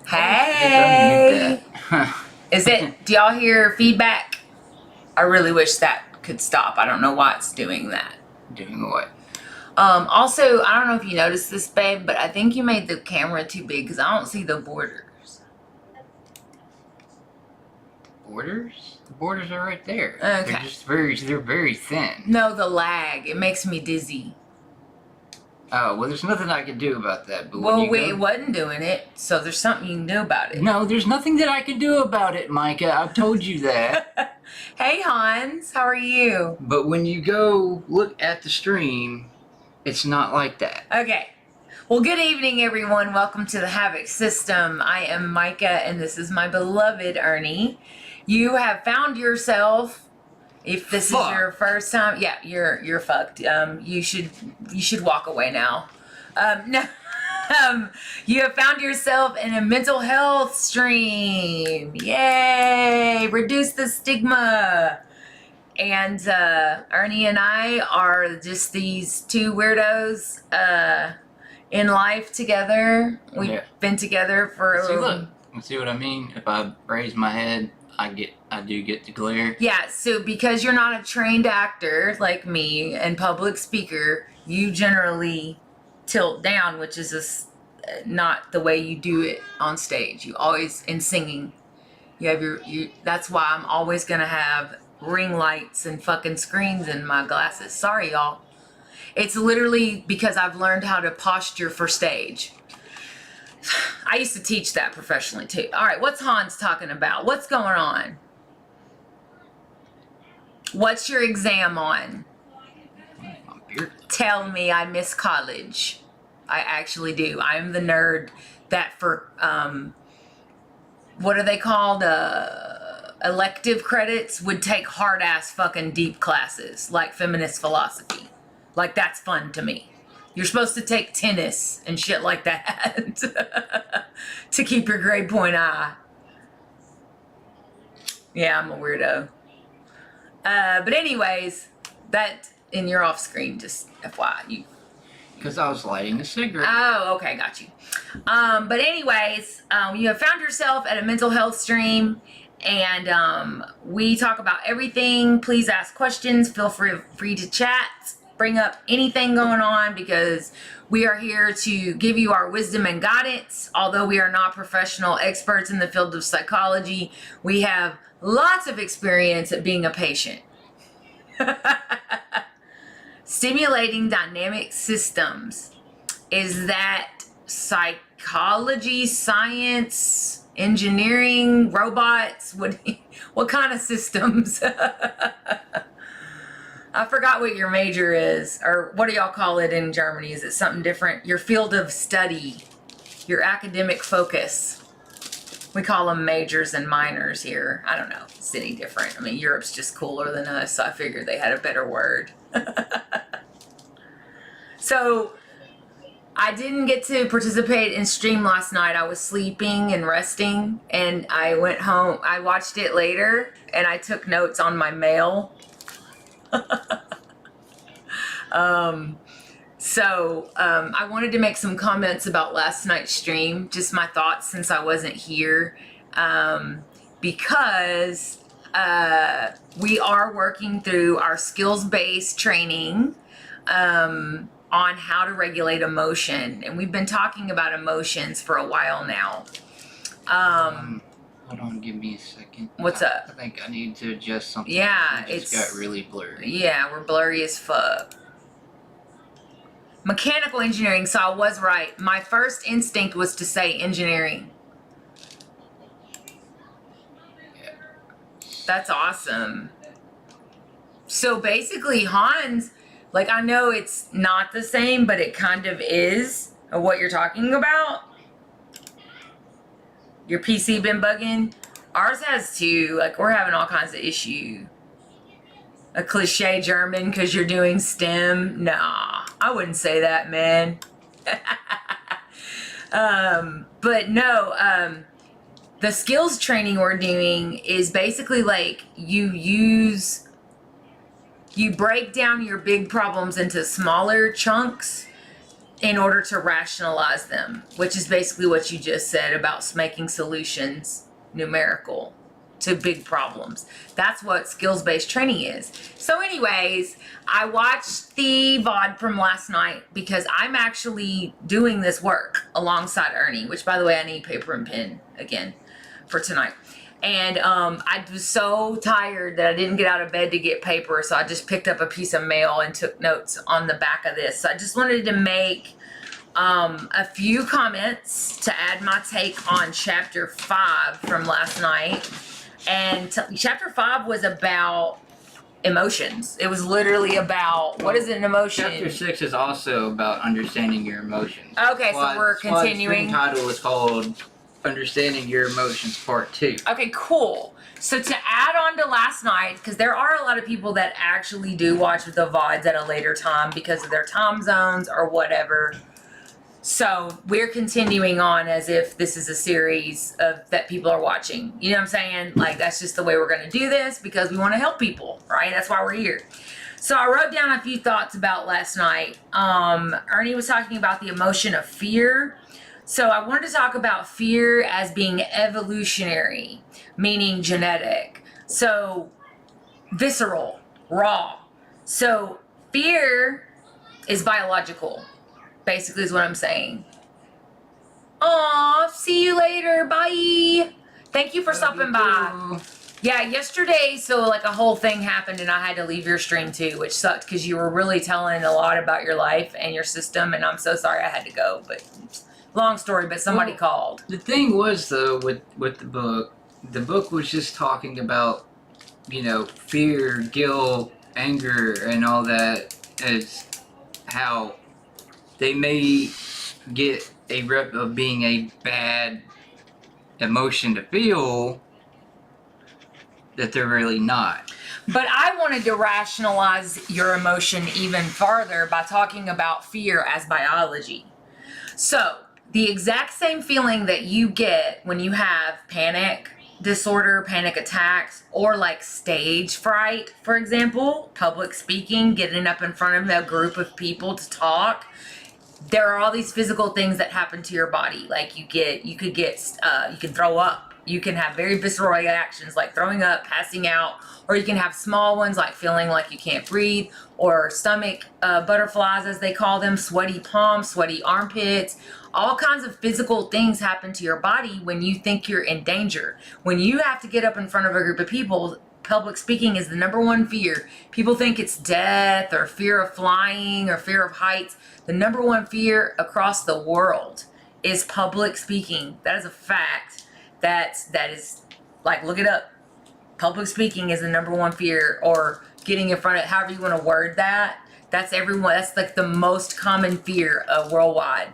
Hey! Do y'all hear feedback? I really wish that could stop. I don't know why it's doing that. Doing what? Also, I don't know if you noticed this, babe, but I think you made the camera too big because I don't see the borders. Borders? The borders are right there. Okay. They're very thin. No, the lag. It makes me dizzy. Oh, well, there's nothing I can do about that. But Well, it wasn't doing it, so there's something you can do about it. No, there's nothing that I can do about it, Micah. I've told you that. Hey, Hans. How are you? But when you go look at the stream, it's not like that. Okay. Well, good evening, everyone. Welcome to the Havoc System. I am Micah, and this is my beloved Ernie. You have found yourself... If this is your first time, yeah, you're fucked. You should walk away now. No, you have found yourself in a mental health stream. Yay! Reduce the stigma. And Ernie and I are just these two weirdos in life together. We've been together for a little. Look, you see what I mean? If I raise my head, I do get the glare. Yeah, so because you're not a trained actor like me and public speaker, you generally tilt down, which is not the way you do it on stage. You always, in singing, you have that's why I'm always gonna have ring lights and fucking screens in my glasses. Sorry, y'all. It's literally because I've learned how to posture for stage. I used to teach that professionally too. All right, what's Hans talking about? What's going on? What's your exam on? Tell me I miss college. I actually do. I'm the nerd that for, what are they called? Elective credits would take hard ass fucking deep classes like feminist philosophy. Like that's fun to me. You're supposed to take tennis and shit like that to keep your grade point high. Yeah, I'm a weirdo. But anyways, that in your off screen, just FYI. Because I was lighting a cigarette. Oh, okay, got you. But anyways, you have found yourself at a mental health stream, and we talk about everything. Please ask questions. Feel free to chat. Bring up anything going on because we are here to give you our wisdom and guidance. Although we are not professional experts in the field of psychology, we have lots of experience at being a patient. Stimulating dynamic systems. Is that psychology, science, engineering, robots? What kind of systems? I forgot what your major is, or what do y'all call it in Germany? Is it something different? Your field of study, your academic focus. We call them majors and minors here. I don't know. It's any different. I mean, Europe's just cooler than us, so I figured they had a better word. So, I didn't get to participate in stream last night. I was sleeping and resting, and I went home. I watched it later, and I took notes on my mail. I wanted to make some comments about last night's stream, just my thoughts since I wasn't here, because we are working through our skills-based training on how to regulate emotion, and we've been talking about emotions for a while now. Hold on, give me a second. What's up? I think I need to adjust something. Yeah, it got really blurry. Yeah, we're blurry as fuck. Mechanical engineering, so I was right. My first instinct was to say engineering. Yeah. That's awesome. So basically, Hans, like I know it's not the same, but it kind of is of what you're talking about. Your PC been bugging? Ours has too. Like we're having all kinds of issue. A cliche German because you're doing STEM? Nah, I wouldn't say that, man. But no, the skills training we're doing is basically like you break down your big problems into smaller chunks in order to rationalize them, which is basically what you just said about making solutions numerical to big problems. That's what skills-based training is. So anyways, I watched the VOD from last night because I'm actually doing this work alongside Ernie, which by the way, I need paper and pen again for tonight. And I was so tired that I didn't get out of bed to get paper, so I just picked up a piece of mail and took notes on the back of this. So I just wanted to make a few comments to add my take on chapter 5 from last night. And chapter 5 was about emotions. It was literally about what is an emotion. Chapter 6 is also about understanding your emotions. Okay, so we're continuing. The title is called Understanding Your Emotions Part 2. Okay, cool. So to add on to last night, because there are a lot of people that actually do watch the VODs at a later time because of their time zones or whatever. So we're continuing on as if this is a series that people are watching. You know what I'm saying? Like, that's just the way we're going to do this because we want to help people, right? That's why we're here. So I wrote down a few thoughts about last night. Ernie was talking about the emotion of fear. So I wanted to talk about fear as being evolutionary, meaning genetic. So visceral, raw. So fear is biological, basically is what I'm saying. Aw, see you later. Bye. Thank you for stopping by. Yeah, yesterday, so like a whole thing happened and I had to leave your stream too, which sucked because you were really telling a lot about your life and your system, and I'm so sorry I had to go, but long story, but somebody called. The thing was, though, with the book was just talking about, you know, fear, guilt, anger, and all that, as how they may get a rep of being a bad emotion to feel that they're really not. But I wanted to rationalize your emotion even farther by talking about fear as biology. So, the exact same feeling that you get when you have panic disorder, panic attacks, or like stage fright, for example, public speaking, getting up in front of a group of people to talk. There are all these physical things that happen to your body. Like you can throw up. You can have very visceral reactions like throwing up, passing out, or you can have small ones like feeling like you can't breathe, or stomach butterflies as they call them, sweaty palms, sweaty armpits. All kinds of physical things happen to your body when you think you're in danger. When you have to get up in front of a group of people, public speaking is the number one fear. People think it's death or fear of flying or fear of heights. The number one fear across the world is public speaking. That is a fact. That is, like, look it up. Public speaking is the number one fear, or getting in front of, however you want to word that. That's everyone. That's like the most common fear worldwide.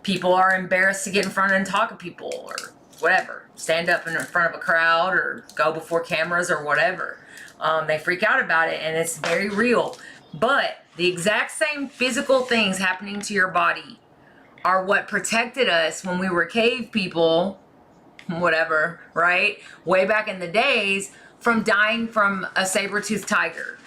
People are embarrassed to get in front and talk to people or whatever. Stand up in front of a crowd or go before cameras or whatever. They freak out about it, and it's very real. But the exact same physical things happening to your body are what protected us when we were cave people, whatever, right? Way back in the days, from dying from a saber-toothed tiger.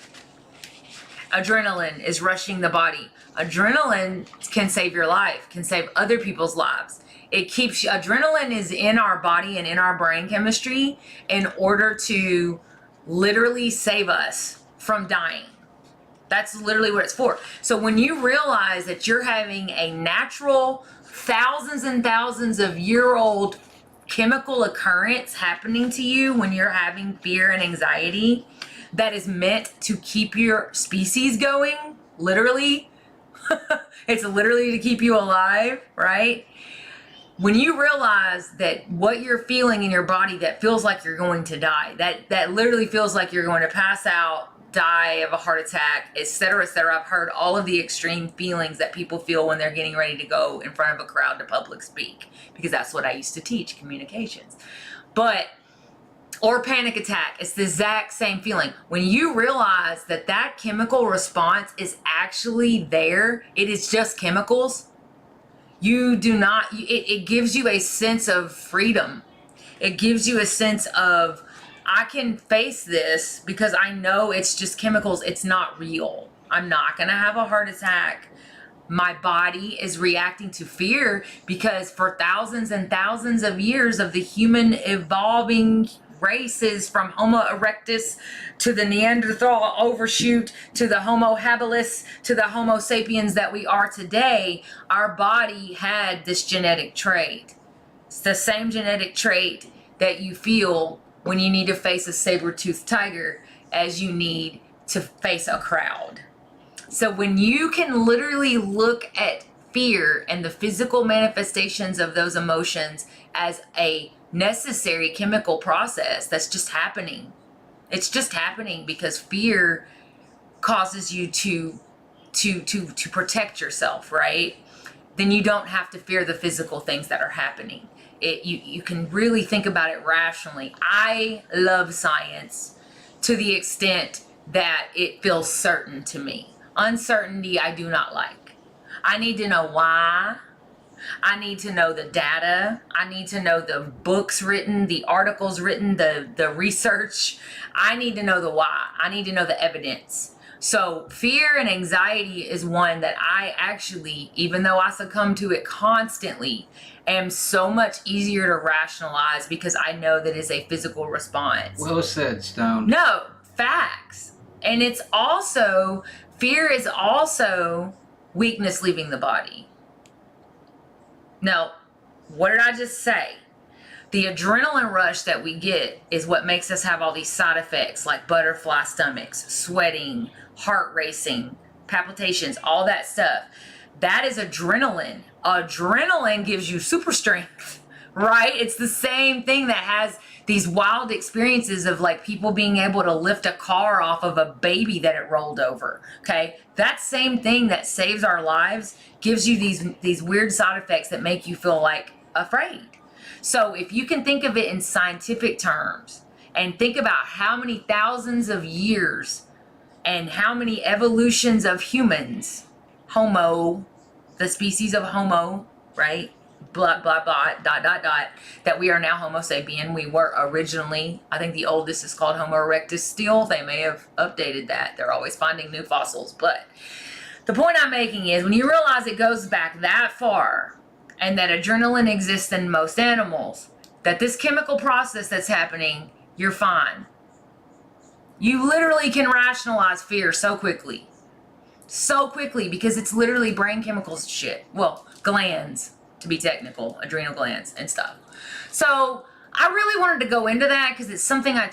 Adrenaline is rushing the body. Adrenaline can save your life, can save other people's lives. It keeps you, adrenaline is in our body and in our brain chemistry in order to literally save us from dying. That's literally what it's for. So when you realize that you're having a natural, thousands and thousands of year-old chemical occurrence happening to you when you're having fear and anxiety that is meant to keep your species going, literally, it's literally to keep you alive, right? When you realize that what you're feeling in your body that feels like you're going to die, that literally feels like you're going to pass out, die of a heart attack, etc., etc. I've heard all of the extreme feelings that people feel when they're getting ready to go in front of a crowd to public speak, because that's what I used to teach, communications. Or panic attack, it's the exact same feeling. When you realize that that chemical response is actually there, it is just chemicals, you do not, it gives you a sense of freedom. It gives you a sense of, I can face this because I know it's just chemicals. It's not real. I'm not going to have a heart attack. my body is reacting to fear because for thousands and thousands of years of the human evolving races, from Homo erectus to the Neanderthal overshoot to the Homo habilis to the Homo sapiens that we are today, our body had this genetic trait. It's the same genetic trait that you feel when you need to face a saber-toothed tiger as you need to face a crowd. So when you can literally look at fear and the physical manifestations of those emotions as a necessary chemical process that's just happening. It's just happening because fear causes you to protect yourself, right? Then you don't have to fear the physical things that are happening. You can really think about it rationally. I love science to the extent that it feels certain to me. Uncertainty I do not like. I need to know why. I need to know the data. I need to know the books written, the articles written, the research. I need to know the why. I need to know the evidence. So fear and anxiety is one that I actually, even though I succumb to it constantly, am so much easier to rationalize because I know that it's a physical response. Well said, Stone. No, facts. And it's also, fear is also weakness leaving the body. Now, what did I just say? The adrenaline rush that we get is what makes us have all these side effects like butterfly stomachs, sweating, heart racing, palpitations, all that stuff. That is adrenaline. Adrenaline gives you super strength, right? It's the same thing that has these wild experiences of like people being able to lift a car off of a baby that it rolled over. Okay. That same thing that saves our lives gives you these weird side effects that make you feel like afraid. So if you can think of it in scientific terms and think about how many thousands of years and how many evolutions of humans, Homo, the species of Homo, right? Blah, blah, blah, dot, dot, dot, that we are now Homo sapien. We were originally, I think the oldest is called Homo erectus still. They may have updated that. They're always finding new fossils. But the point I'm making is when you realize it goes back that far and that adrenaline exists in most animals, that this chemical process that's happening, you're fine. You literally can rationalize fear so quickly. So quickly because it's literally brain chemicals shit. Well, glands, to be technical, adrenal glands and stuff. So I really wanted to go into that because it's something I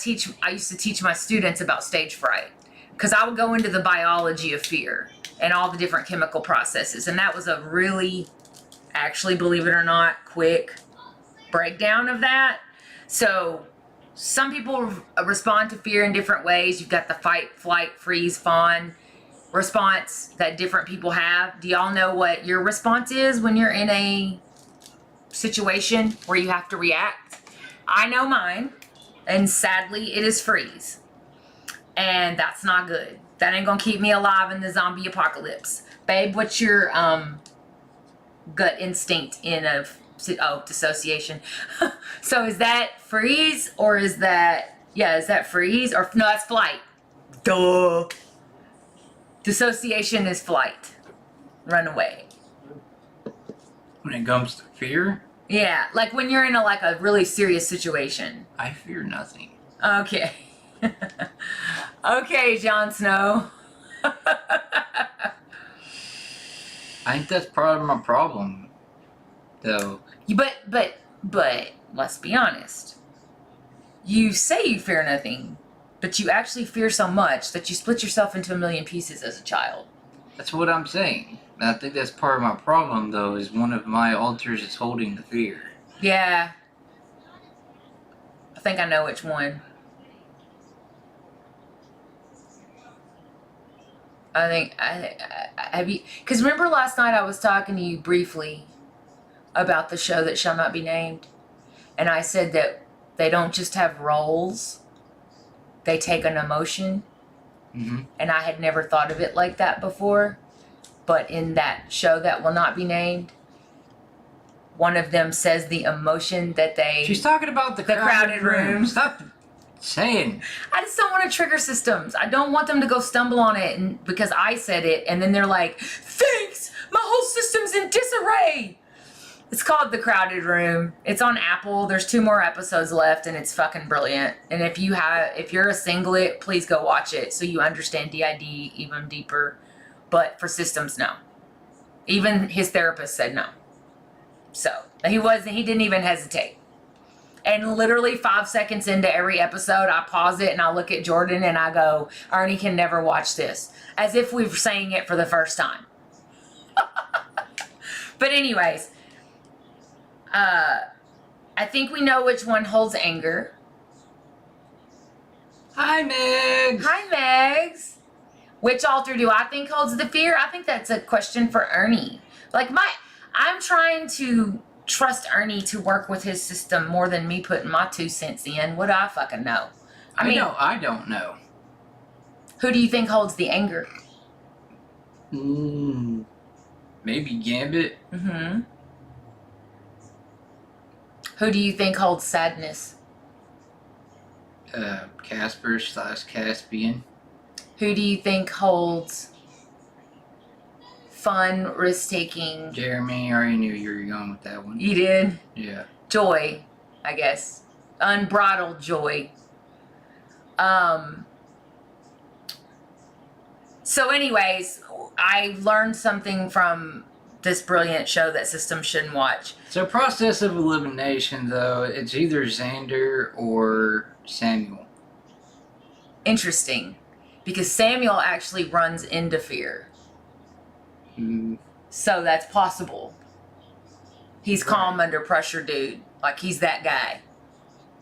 used to teach my students about stage fright. Because I would go into the biology of fear and all the different chemical processes. And that was a really, actually, believe it or not, quick breakdown of that. So some people respond to fear in different ways. You've got the fight, flight, freeze, fawn response that different people have. Do y'all know what your response is when you're in a situation where you have to react? I know mine, and sadly it is freeze. And that's not good. That ain't gonna keep me alive in the zombie apocalypse. Babe, what's your gut instinct in dissociation? So is that freeze or is that freeze or no, that's flight. Duh. Dissociation is flight. Run away. When it comes to fear? Yeah, like when you're in a really serious situation. I fear nothing. Okay. Okay, Jon Snow. I think that's part of my problem, though. But let's be honest. You say you fear nothing, but you actually fear so much that you split yourself into a million pieces as a child. That's what I'm saying. And I think that's part of my problem, though, is one of my altars is holding the fear. Yeah. I think I know which one. Have you, because remember last night I was talking to you briefly about the show that shall not be named, and I said that they don't just have roles, they take an emotion. Mm-hmm. And I had never thought of it like that before, but in that show that will not be named, one of them says the emotion that they... She's talking about the crowded room. Stop saying. I just don't want to trigger systems. I don't want them to go stumble on it because I said it, and then they're like, thanks My whole system's in disarray. It's called The Crowded Room. It's on Apple. There's 2 more episodes left, and it's fucking brilliant. And if you're a singlet, please go watch it so you understand DID even deeper. But for systems, no. Even his therapist said no. So he didn't even hesitate. And literally 5 seconds into every episode, I pause it and I look at Jordan and I go, Ernie can never watch this. As if we're saying it for the first time. But anyways, I think we know which one holds anger. Hi, Megs. Hi, Megs. Which altar do I think holds the fear? I think that's a question for Ernie. I'm trying to trust Ernie to work with his system more than me putting my 2 cents in. What do I fucking know? I don't know. Who do you think holds the anger? Maybe Gambit. Mm-hmm. Who do you think holds sadness? Casper / Caspian. Who do you think holds fun, risk-taking? Jeremy, I already knew you were going with that one. You did? Yeah. Joy, I guess. Unbridled joy. So anyways, I learned something from this brilliant show that systems shouldn't watch. So process of elimination, though, it's either Xander or Samuel. Interesting. Because Samuel actually runs into fear. So that's possible. He's calm under pressure, dude. Like, he's that guy.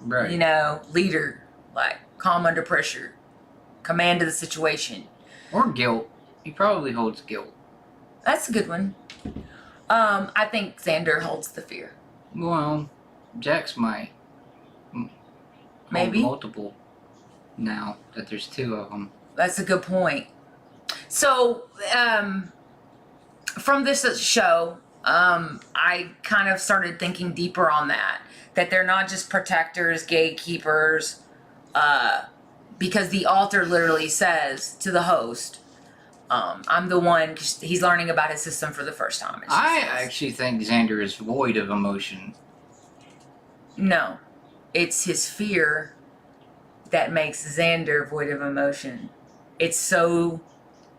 Right. You know, leader. Like, calm under pressure. Command of the situation. Or guilt. He probably holds guilt. That's a good one. I think Xander holds the fear. Well, Jax might. Maybe. Multiple now that there's 2 of them. That's a good point. So, from this show, I kind of started thinking deeper on that. That they're not just protectors, gatekeepers, because the altar literally says to the host, I'm the one, 'cause he's learning about his system for the first time. I actually think Xander is void of emotion. No. It's his fear that makes Xander void of emotion. It's so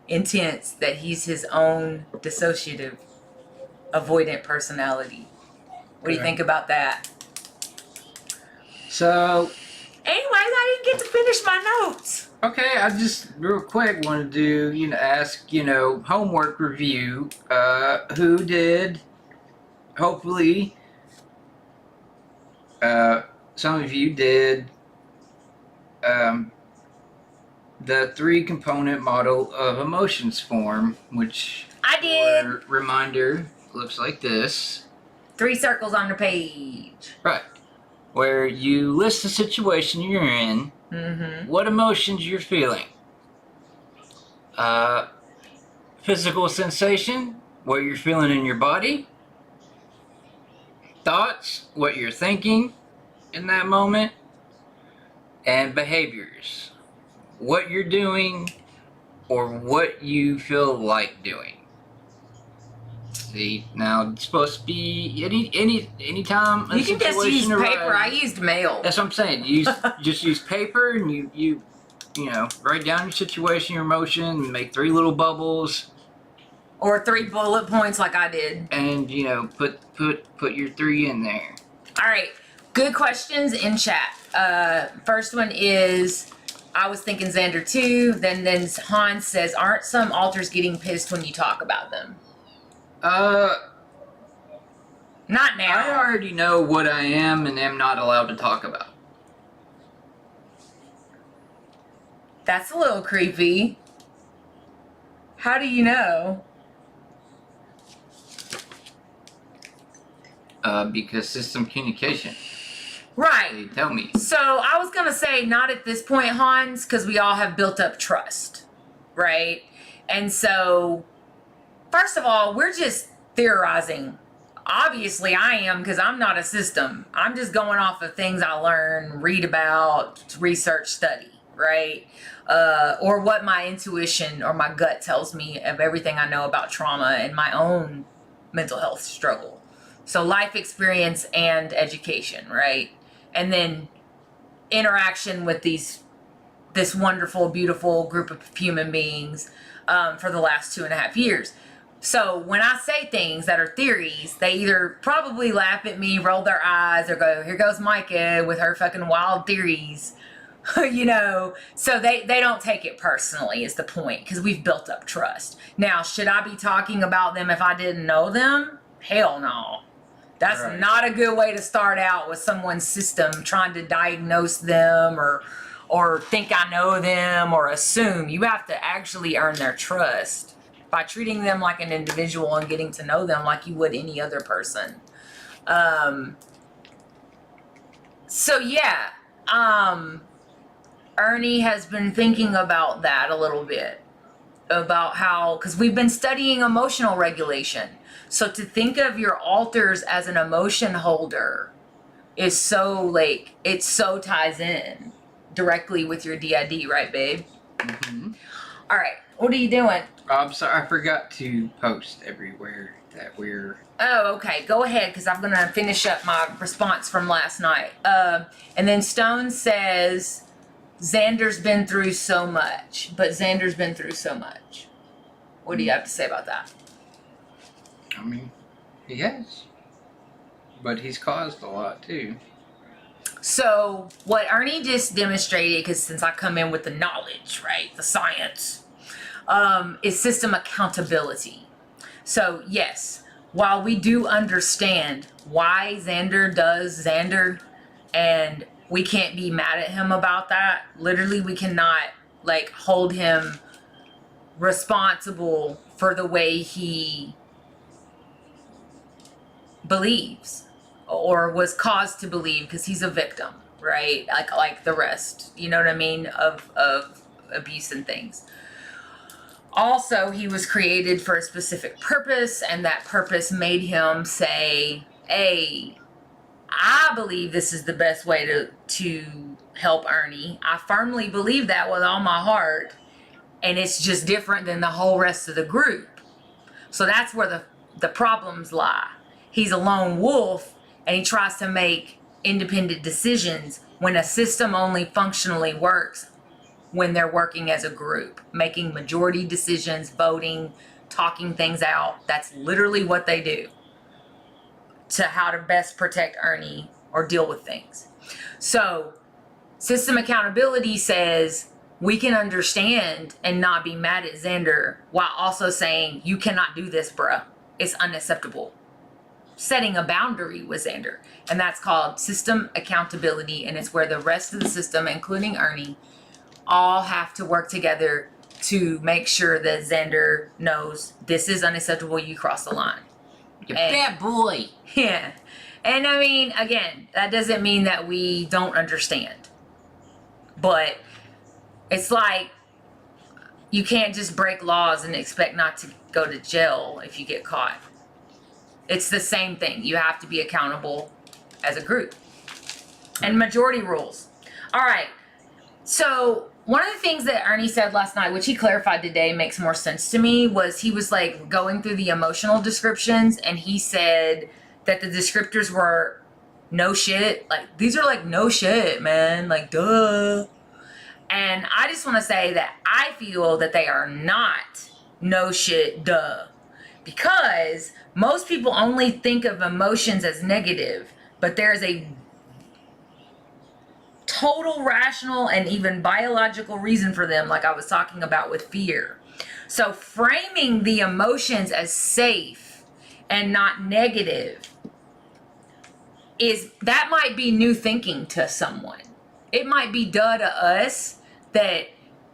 intense that he's his own dissociative, avoidant personality. What do you think about that? So, anyways, I didn't get to finish my notes. okay, I just real quick wanted to, ask, homework review. Who did, hopefully, some of you did, the 3-component model of emotions form, which, I did. for reminder, looks like this. 3 circles on the page. Right. Where you list the situation you're in, what emotions you're feeling. Physical sensation, what you're feeling in your body. Thoughts, what you're thinking in that moment. And behaviors, what you're doing or what you feel like doing. See, now it's supposed to be any time. You can just use paper. I used mail. That's what I'm saying. You just use paper and you write down your situation, your emotion, and make 3 little bubbles. Or 3 bullet points like I did. And put your 3 in there. All right. Good questions in chat. First one is, I was thinking Xander too. Then Hans says, aren't some alters getting pissed when you talk about them? Not now. I already know what I am and am not allowed to talk about. That's a little creepy. How do you know? Because system communication. Right. They tell me. So I was going to say not at this point, Hans, because we all have built up trust. Right? And so, first of all, we're just theorizing. Obviously, I am, because I'm not a system. I'm just going off of things I learn, read about, research, study. right? Or what my intuition or my gut tells me of everything I know about trauma and my own mental health struggle. So life experience and education, right? And then interaction with this wonderful, beautiful group of human beings for the last 2.5 years. So when I say things that are theories, they either probably laugh at me, roll their eyes, or go, here goes Micah with her fucking wild theories. You know, so they don't take it personally is the point, because we've built up trust. Now, should I be talking about them if I didn't know them? Hell no. That's Right. not a good way to start out with someone's system, trying to diagnose them or think I know them or assume. You have to actually earn their trust by treating them like an individual and getting to know them like you would any other person. So yeah, Ernie has been thinking about that a little bit, about how, because we've been studying emotional regulation. So to think of your alters as an emotion holder is so, like, it so ties in directly with your DID, right, babe? Mm-hmm. All right, what are you doing? I'm sorry, I forgot to post everywhere that we're. Oh, okay. Go ahead, because I'm going to finish up my response from last night. And then Stone says, Xander's been through so much, but Xander's been through so much. What do you have to say about that? I mean, he has. But he's caused a lot, too. So what Ernie just demonstrated, because since I come in with the knowledge, right, the science, is system accountability. So yes, while we do understand why Xander does Xander, and we can't be mad at him about that, literally we cannot like hold him responsible for the way he believes or was caused to believe, because he's a victim, right? Like the rest, you know what I mean, of abuse and things. Also, he was created for a specific purpose, and that purpose made him say, hey, I believe this is the best way to help Ernie. I firmly believe that with all my heart, and it's just different than the whole rest of the group. So that's where the problems lie. He's a lone wolf, and he tries to make independent decisions when a system only functionally works when they're working as a group, making majority decisions, voting, talking things out. That's literally what they do to how to best protect Ernie or deal with things. So system accountability says we can understand and not be mad at Xander while also saying, you cannot do this, bruh. It's unacceptable. Setting a boundary with Xander. And that's called system accountability. And it's where the rest of the system, including Ernie, all have to work together to make sure that Xander knows this is unacceptable. You cross the line. You bad boy. Yeah. And I mean, again, that doesn't mean that we don't understand. But it's like you can't just break laws and expect not to go to jail if you get caught. It's the same thing. You have to be accountable as a group. And majority rules. All right. So one of the things that Ernie said last night, which he clarified today, makes more sense to me, was he was like going through the emotional descriptions, and he said that the descriptors were no shit. Like, these are like no shit, man. Like, duh. And I just want to say that I feel that they are not no shit, duh. Because most people only think of emotions as negative, but there's a total rational and even biological reason for them, like I was talking about with fear. So framing the emotions as safe and not negative that might be new thinking to someone. It might be duh to us that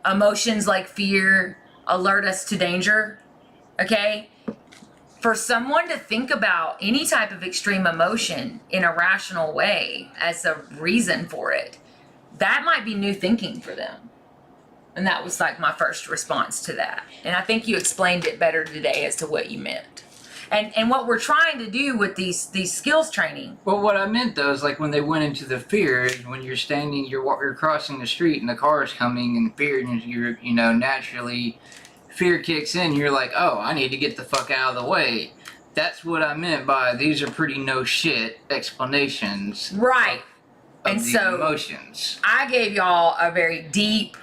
emotions like fear alert us to danger, okay? For someone to think about any type of extreme emotion in a rational way as a reason for it, that might be new thinking for them. And that was like my first response to that. And I think you explained it better today as to what you meant. And what we're trying to do with these skills training. Well, what I meant though is like when they went into the fear, when you're standing, you're crossing the street and the car is coming and fear, and you're naturally fear kicks in. You're like, oh, I need to get the fuck out of the way. That's what I meant by these are pretty no shit explanations. Right. Of And these so emotions. I gave y'all a very deep,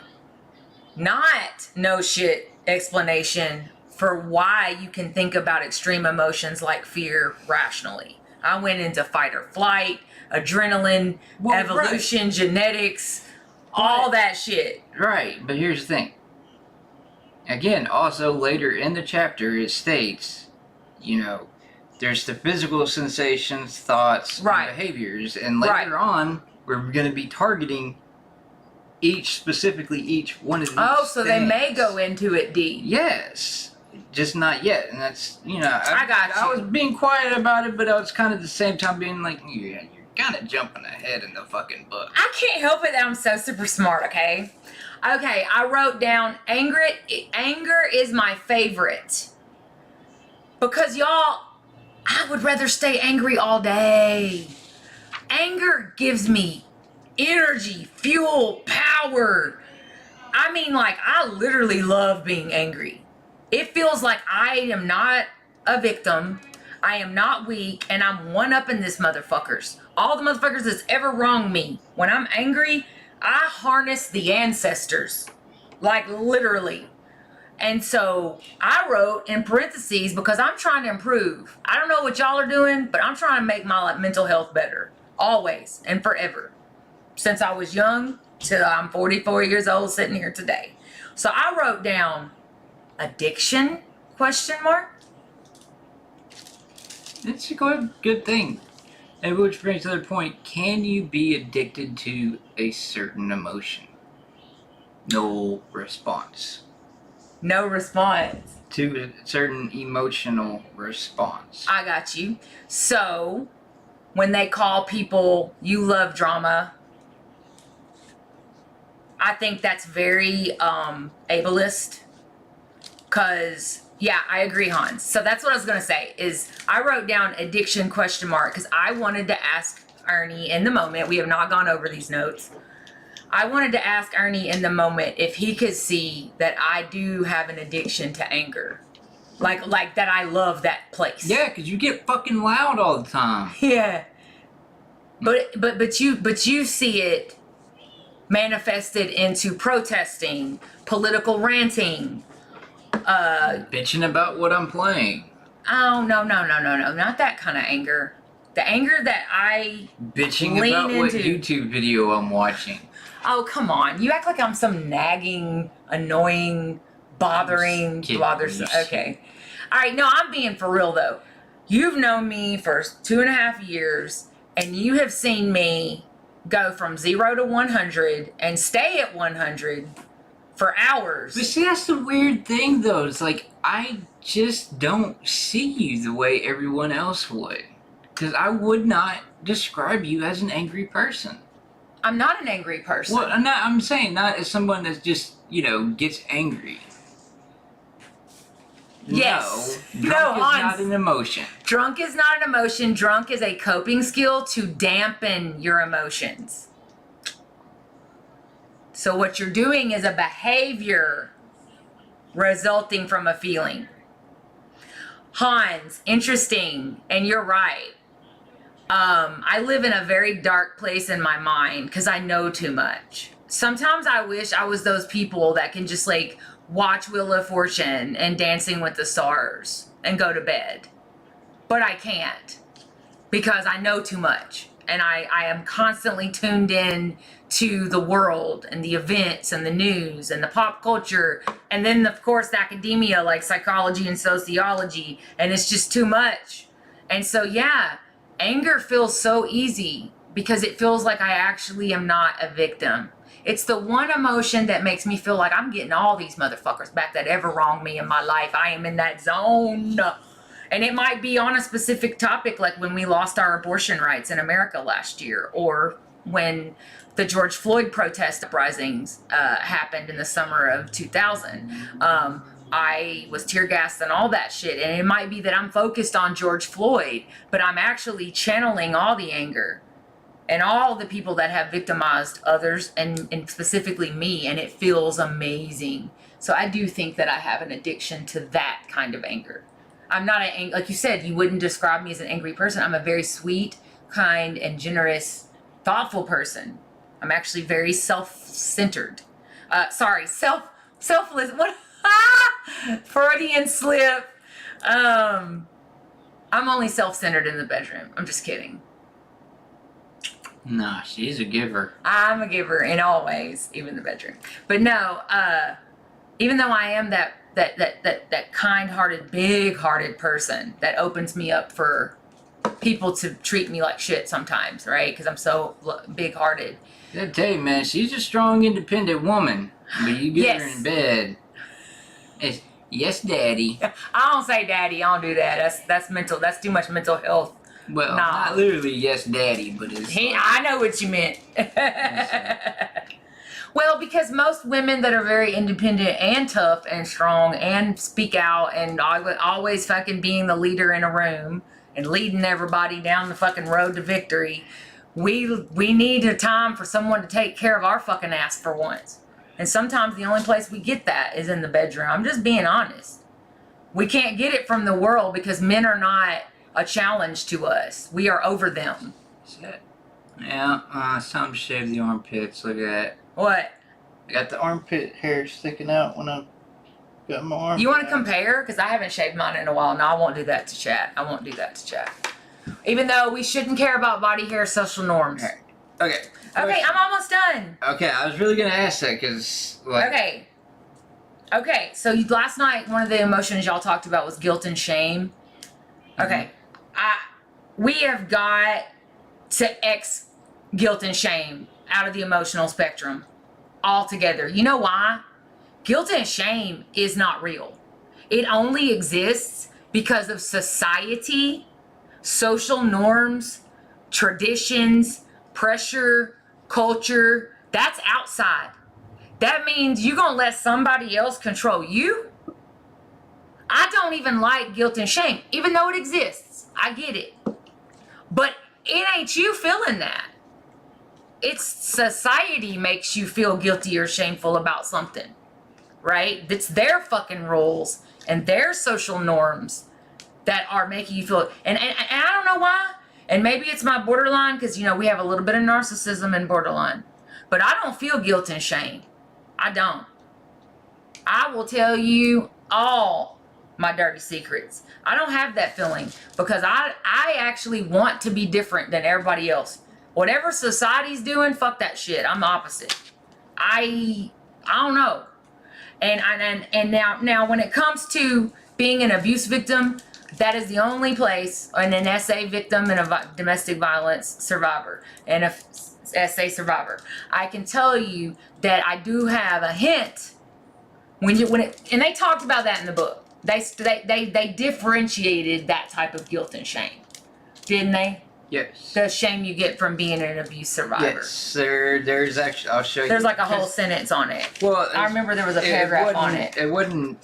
not no shit explanation for why you can think about extreme emotions like fear rationally. I went into fight or flight, adrenaline, Well, evolution, genetics, all that shit. Right, but here's the thing. Again, also later in the chapter, it states, there's the physical sensations, thoughts, Right. and behaviors, and later on, we're going to be targeting each one of these. Oh, so they may things. go into it deep. Yes, just not yet, and that's I got you. I was being quiet about it, but I was kind of at the same time being like, you're kind of jumping ahead in the fucking book. I can't help it that I'm so super smart, okay? Okay, I wrote down anger is my favorite. Because y'all, I would rather stay angry all day. Anger gives me energy, fuel, power. I mean, like, I literally love being angry. It feels like I am not a victim. I am not weak, and I'm one-upping this motherfuckers. All the motherfuckers that's ever wronged me. When I'm angry, I harness the ancestors. Like, literally. And so I wrote in parentheses because I'm trying to improve. I don't know what y'all are doing, but I'm trying to make my mental health better. Always and forever. Since I was young till I'm 44 years old sitting here today. So I wrote down addiction, ? It's a good thing. And which brings to the point, can you be addicted to a certain emotion? No response. No response. To a certain emotional response. I got you. So when they call people, you love drama, I think that's very ableist. Cause yeah, I agree, Hans. So that's what I was gonna say is I wrote down addiction ? Because I wanted to ask Ernie in the moment. We have not gone over these notes. I wanted to ask Ernie in the moment if he could see that I do have an addiction to anger. Like that I love that place. Yeah, because you get fucking loud all the time. Yeah. But you see it manifested into protesting, political ranting, Bitching about what I'm playing. oh no, not that kind of anger. The anger that I Bitching lean about what into. YouTube video I'm watching. Oh, come on. You act like I'm some nagging, annoying, bothering, Just bothersome. kidding. Okay. All right. No, I'm being for real, though. You've known me for 2.5 years, and you have seen me go from 0 to 100 and stay at 100 for hours. But see, that's the weird thing, though. It's like, I just don't see you the way everyone else would. Because I would not describe you as an angry person. I'm not an angry person. Well, I'm saying not as someone that just, gets angry. Yes. No, drunk is Hans. not an emotion. Drunk is not an emotion. Drunk is a coping skill to dampen your emotions. So what you're doing is a behavior resulting from a feeling. Hans, interesting, and you're right. I live in a very dark place in my mind because I know too much. Sometimes I wish I was those people that can just like watch Wheel of Fortune and Dancing with the Stars and go to bed. But I can't because I know too much. And I am constantly tuned in to the world and the events and the news and the pop culture. And then, of course, the academia like psychology and sociology. And it's just too much. And so, yeah, anger feels so easy because it feels like I actually am not a victim. It's the one emotion that makes me feel like I'm getting all these motherfuckers back that ever wronged me in my life. I am in that zone. And it might be on a specific topic, like when we lost our abortion rights in America last year, or when the George Floyd protest uprisings happened in the summer of 2000. I was tear gassed and all that shit. And it might be that I'm focused on George Floyd, but I'm actually channeling all the anger and all the people that have victimized others and specifically me. And it feels amazing. So I do think that I have an addiction to that kind of anger. I'm not like you said, you wouldn't describe me as an angry person. I'm a very sweet, kind, and generous, thoughtful person. I'm actually very self-centered. Selfless. What? Freudian slip. I'm only self-centered in the bedroom. I'm just kidding. Nah, she's a giver. I'm a giver in all ways, even the bedroom. But no, even though I am that kind-hearted, big-hearted person that opens me up for people to treat me like shit sometimes, right? Because I'm so big-hearted. I tell you, man, she's a strong, independent woman. But you get her in bed. It's, yes, daddy. I don't say daddy. I don't do that. That's mental. That's too much mental health. Well, not literally yes, daddy, but it's. I know what you meant. Well, because most women that are very independent and tough and strong and speak out and always fucking being the leader in a room and leading everybody down the fucking road to victory, we need a time for someone to take care of our fucking ass for once. And sometimes the only place we get that is in the bedroom. I'm just being honest. We can't get it from the world because men are not a challenge to us. We are over them. Yeah, it's time to shave the armpits. Look at that. What? I got the armpit hair sticking out when I got my arm. You want to compare? Because I haven't shaved mine in a while. No, I won't do that to chat. I won't do that to chat. Even though we shouldn't care about body hair social norms. Okay. Okay, I'm almost done. Okay, I was really going to ask that because... Like, Okay, so last night, one of the emotions y'all talked about was guilt and shame. Okay. We have got to X guilt and shame out of the emotional spectrum altogether. You know why? Guilt and shame is not real. It only exists because of society, social norms, traditions, pressure, culture. That's outside. That means you're going to let somebody else control you? I don't even like guilt and shame, even though it exists. I get it. But it ain't you feeling that. It's society makes you feel guilty or shameful about something, right? It's their fucking rules and their social norms that are making you feel, and I don't know why, and maybe it's my borderline, because, you know, we have a little bit of narcissism and borderline, but I don't feel guilt and shame. I don't. I will tell you all my dirty secrets. I don't have that feeling because I actually want to be different than everybody else. Whatever society's doing, fuck that shit. I'm the opposite. I don't know. And now when it comes to being an abuse victim, that is the only place, and an SA victim and a domestic violence survivor and a SA survivor, I can tell you that I do have a hint and they talked about that in the book. They differentiated that type of guilt and shame, didn't they? Yes. The shame you get from being an abuse survivor. Yes, there's actually, I'll show you. There's like a whole sentence on it. Well, I remember there was a paragraph on it. It wouldn't,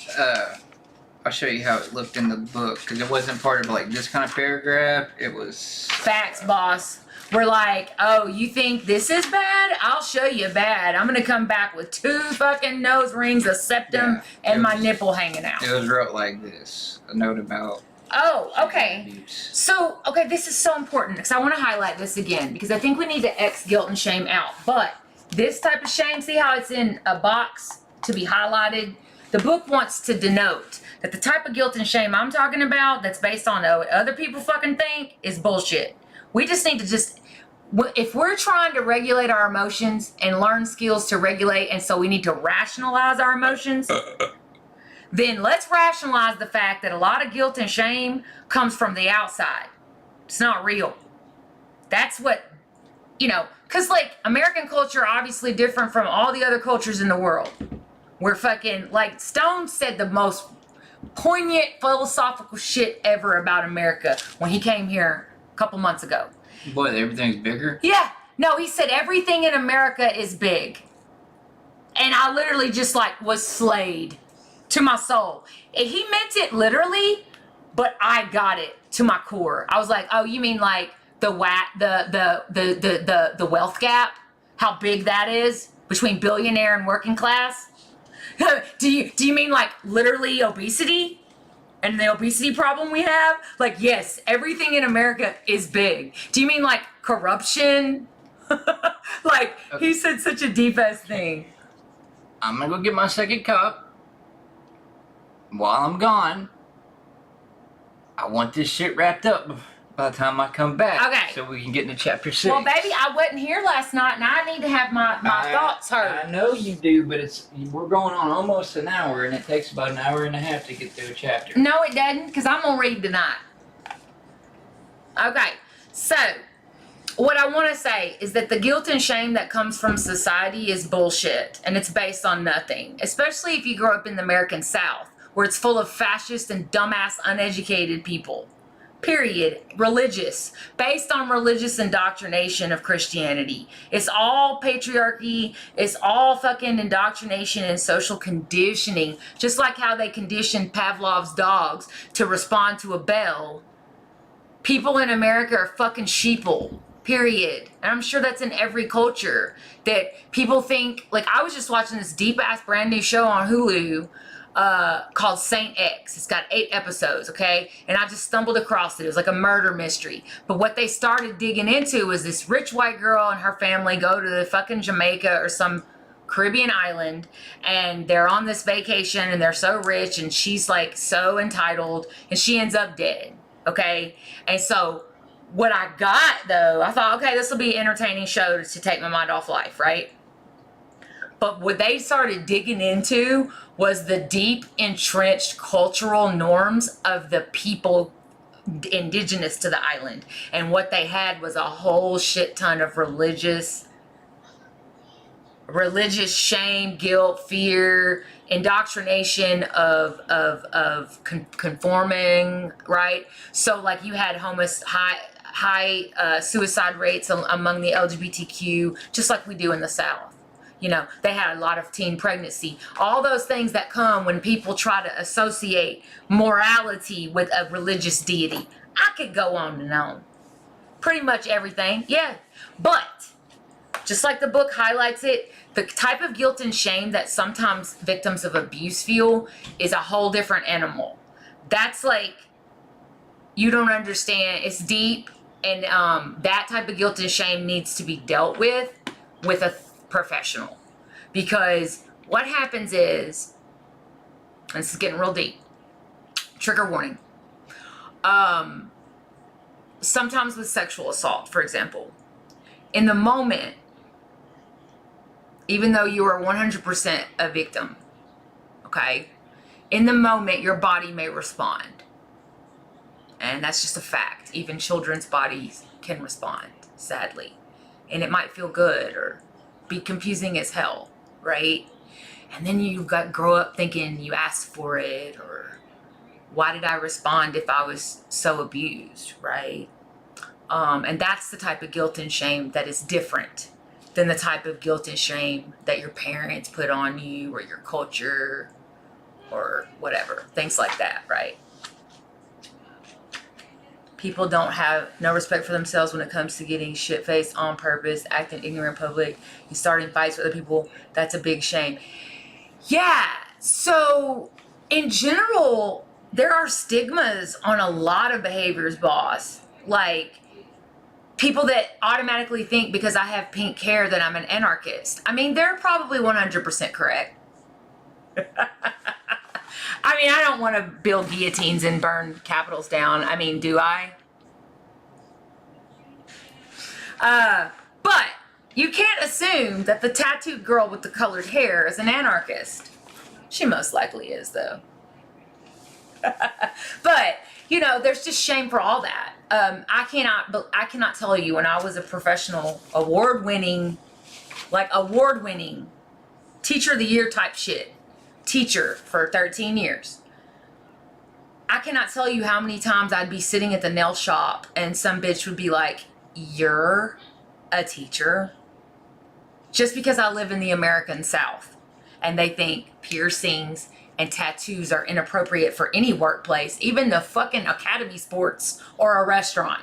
I'll show you how it looked in the book, because it wasn't part of like this kind of paragraph, it was... Facts, boss. We're like, oh, you think this is bad? I'll show you bad. I'm going to come back with 2 fucking nose rings, a septum, and my nipple hanging out. It was wrote like this, a note about... Oh, okay. So, okay, this is so important because I want to highlight this again because I think we need to X guilt and shame out. But this type of shame, see how it's in a box to be highlighted? The book wants to denote that the type of guilt and shame I'm talking about that's based on what other people fucking think is bullshit. We just need to if we're trying to regulate our emotions and learn skills to regulate, and so we need to rationalize our emotions, then let's rationalize the fact that a lot of guilt and shame comes from the outside. It's not real. That's what, because like American culture obviously different from all the other cultures in the world. We're fucking, like Stone said the most poignant philosophical shit ever about America when he came here a couple months ago. Boy, everything's bigger? Yeah. No, he said everything in America is big. And I literally just was slayed. to my soul. And he meant it literally, but I got it to my core. I was like, oh, you mean like the wealth gap? How big that is between billionaire and working class? Do you mean like literally obesity and the obesity problem we have? Like, yes, everything in America is big. Do you mean like corruption? Like, he said such a deep ass thing. I'm gonna go get my second cup. While I'm gone, I want this shit wrapped up by the time I come back. Okay. So we can get into chapter 6. Well, baby, I wasn't here last night, and I need to have my thoughts heard. I know you do, but we're going on almost an hour, and it takes about an hour and a half to get through a chapter. No, it doesn't, because I'm going to read tonight. Okay, so what I want to say is that the guilt and shame that comes from society is bullshit, and it's based on nothing, especially if you grow up in the American South, where it's full of fascist and dumbass uneducated people. Period. Religious. Based on religious indoctrination of Christianity. It's all patriarchy. It's all fucking indoctrination and social conditioning. Just like how they conditioned Pavlov's dogs to respond to a bell. People in America are fucking sheeple. Period. And I'm sure that's in every culture. That people think, like, I was just watching this deep ass brand new show on Hulu called Saint X. It's got 8 episodes, okay? And I just stumbled across it. It was like a murder mystery. But what they started digging into was this rich white girl and her family go to the fucking Jamaica or some Caribbean island, and they're on this vacation, and they're so rich, and she's like so entitled, and she ends up dead, okay? And so what I got, though, I thought, okay, this will be an entertaining show to take my mind off life, right? But what they started digging into was the deep entrenched cultural norms of the people indigenous to the island. And what they had was a whole shit ton of religious shame, guilt, fear, indoctrination of conforming, right? So like you had high suicide rates among the LGBTQ, just like we do in the South. You know, they had a lot of teen pregnancy. All those things that come when people try to associate morality with a religious deity. I could go on and on. Pretty much everything, yeah. But, just like the book highlights it, the type of guilt and shame that sometimes victims of abuse feel is a whole different animal. That's like, you don't understand. It's deep, and that type of guilt and shame needs to be dealt with a professional. Because what happens is, and this is getting real deep, trigger warning, sometimes with sexual assault, for example, in the moment, even though you are 100% a victim, okay, in the moment your body may respond, and that's just a fact. Even children's bodies can respond, sadly, and it might feel good or be confusing as hell, right? And then you grow up thinking you asked for it, or why did I respond if I was so abused, right? And that's the type of guilt and shame that is different than the type of guilt and shame that your parents put on you, or your culture, or whatever, things like that, right? People don't have no respect for themselves when it comes to getting shit-faced on purpose, acting ignorant in public, and starting fights with other people. That's a big shame. Yeah, so in general, there are stigmas on a lot of behaviors, boss. Like, people that automatically think because I have pink hair that I'm an anarchist. I mean, they're probably 100% correct. I mean, I don't want to build guillotines and burn capitals down. I mean, do I? But you can't assume that the tattooed girl with the colored hair is an anarchist. She most likely is, though. But, you know, there's just shame for all that. I cannot tell you, when I was a professional, award-winning teacher of the year type shit, teacher for 13 years. I cannot tell you how many times I'd be sitting at the nail shop and some bitch would be like, "You're a teacher?" Just because I live in the American South and they think piercings and tattoos are inappropriate for any workplace, even the fucking academy sports or a restaurant.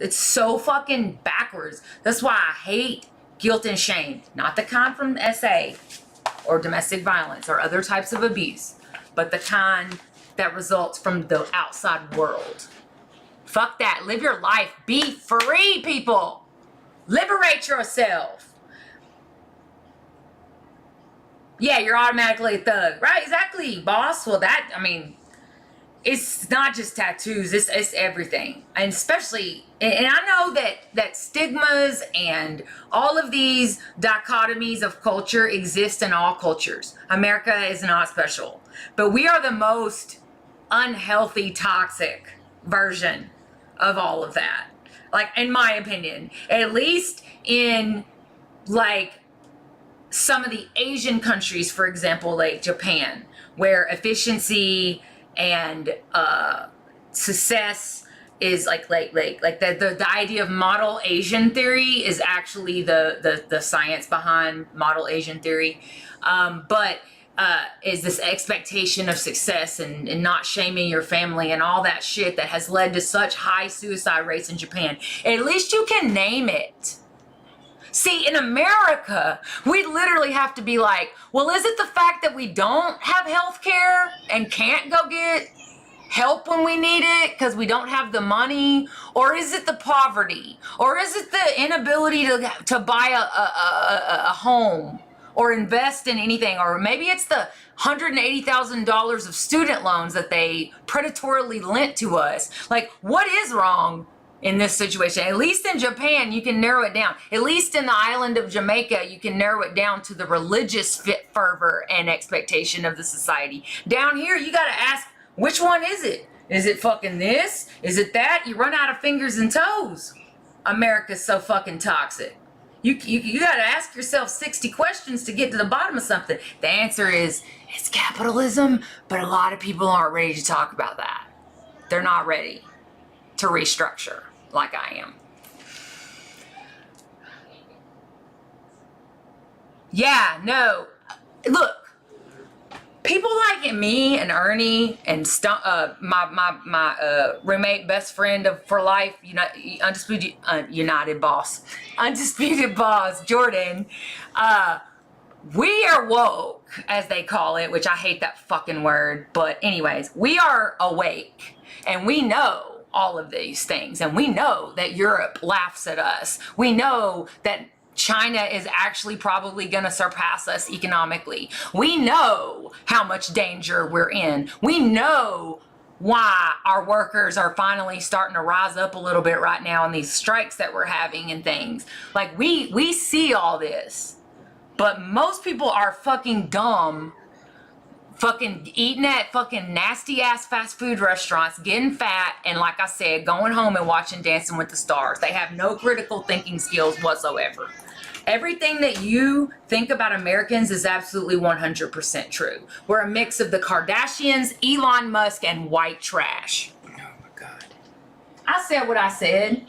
It's so fucking backwards. That's why I hate guilt and shame. Not the kind from SA or domestic violence or other types of abuse, but the kind that results from the outside world. Fuck that. Live your life. Be free, people. Liberate yourself. Yeah, you're automatically a thug. Right, exactly, boss. Well, it's not just tattoos. It's everything. And especially, and I know that stigmas and all of these dichotomies of culture exist in all cultures. America is not special. But we are the most unhealthy, toxic version of all of that. Like, in my opinion. At least in, like, some of the Asian countries, for example, like Japan, where efficiency and success is like the idea of model Asian theory is actually the science behind model Asian theory, but is this expectation of success and not shaming your family and all that shit that has led to such high suicide rates in Japan. At least you can name it. See, in America, we literally have to be like, well, is it the fact that we don't have health care and can't go get help when we need it because we don't have the money? Or is it the poverty? Or is it the inability to buy a home or invest in anything? Or maybe it's the $180,000 of student loans that they predatorily lent to us. Like, what is wrong in this situation? At least in Japan, you can narrow it down. At least in the island of Jamaica, you can narrow it down to the religious fervor and expectation of the society. Down here, you got to ask, which one is it? Is it fucking this? Is it that? You run out of fingers and toes. America's so fucking toxic. You got to ask yourself 60 questions to get to the bottom of something. The answer is, it's capitalism, but a lot of people aren't ready to talk about that. They're not ready to restructure like I am. Yeah, no. Look, people like me and Ernie and my roommate, best friend for life, Undisputed Boss, Jordan. We are woke, as they call it, which I hate that fucking word. But anyways, we are awake and we know all of these things, and we know that Europe laughs at us. We know that China is actually probably going to surpass us economically. We know how much danger we're in. We know why our workers are finally starting to rise up a little bit right now in these strikes that we're having and things. Like, we see all this, but most people are fucking dumb, fucking eating at fucking nasty ass fast food restaurants, getting fat, and like I said, going home and watching Dancing with the Stars. They have no critical thinking skills whatsoever. Everything that you think about Americans is absolutely 100% true. We're a mix of the Kardashians, Elon Musk, and white trash. Oh my God. I said what I said.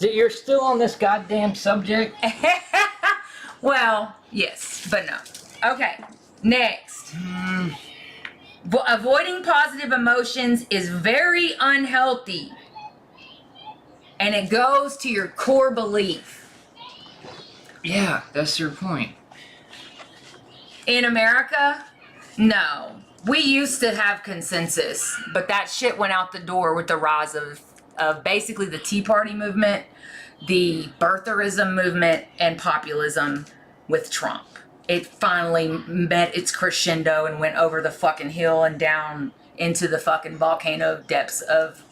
You're still on this goddamn subject? Well, yes, but no. Okay, next. Avoiding positive emotions is very unhealthy. And it goes to your core belief. Yeah, that's your point. In America, no. We used to have consensus, but that shit went out the door with the rise of basically the Tea Party movement, the birtherism movement, and populism with Trump. It finally met its crescendo and went over the fucking hill and down into the fucking volcano depths of,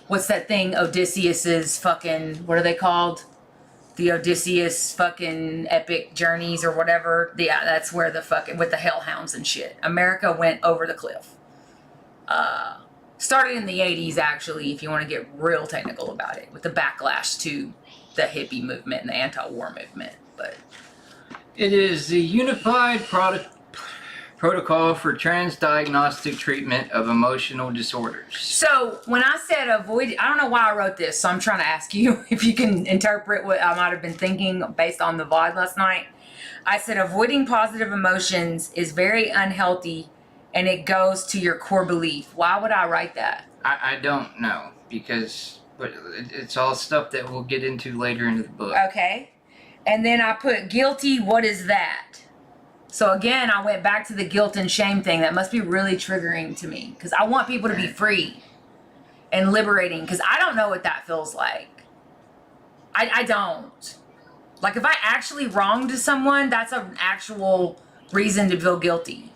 what's that thing, Odysseus's fucking, what are they called? The Odysseus fucking epic journeys or whatever. Yeah, that's where the fucking, with the hellhounds and shit. America went over the cliff. Started in the 80s, actually, if you want to get real technical about it, with the backlash to the hippie movement and the anti-war movement. But it is the Unified Protocol for Transdiagnostic Treatment of Emotional Disorders. So when I said avoid, I don't know why I wrote this, so I'm trying to ask you if you can interpret what I might have been thinking based on the VOD last night. I said avoiding positive emotions is very unhealthy and it goes to your core belief. Why would I write that? I don't know, because but it's all stuff that we'll get into later in the book. Okay. And then I put guilty, what is that? So again, I went back to the guilt and shame thing. That must be really triggering to me because I want people to be free and liberating because I don't know what that feels like. I don't. Like if I actually wronged someone, that's an actual reason to feel guilty.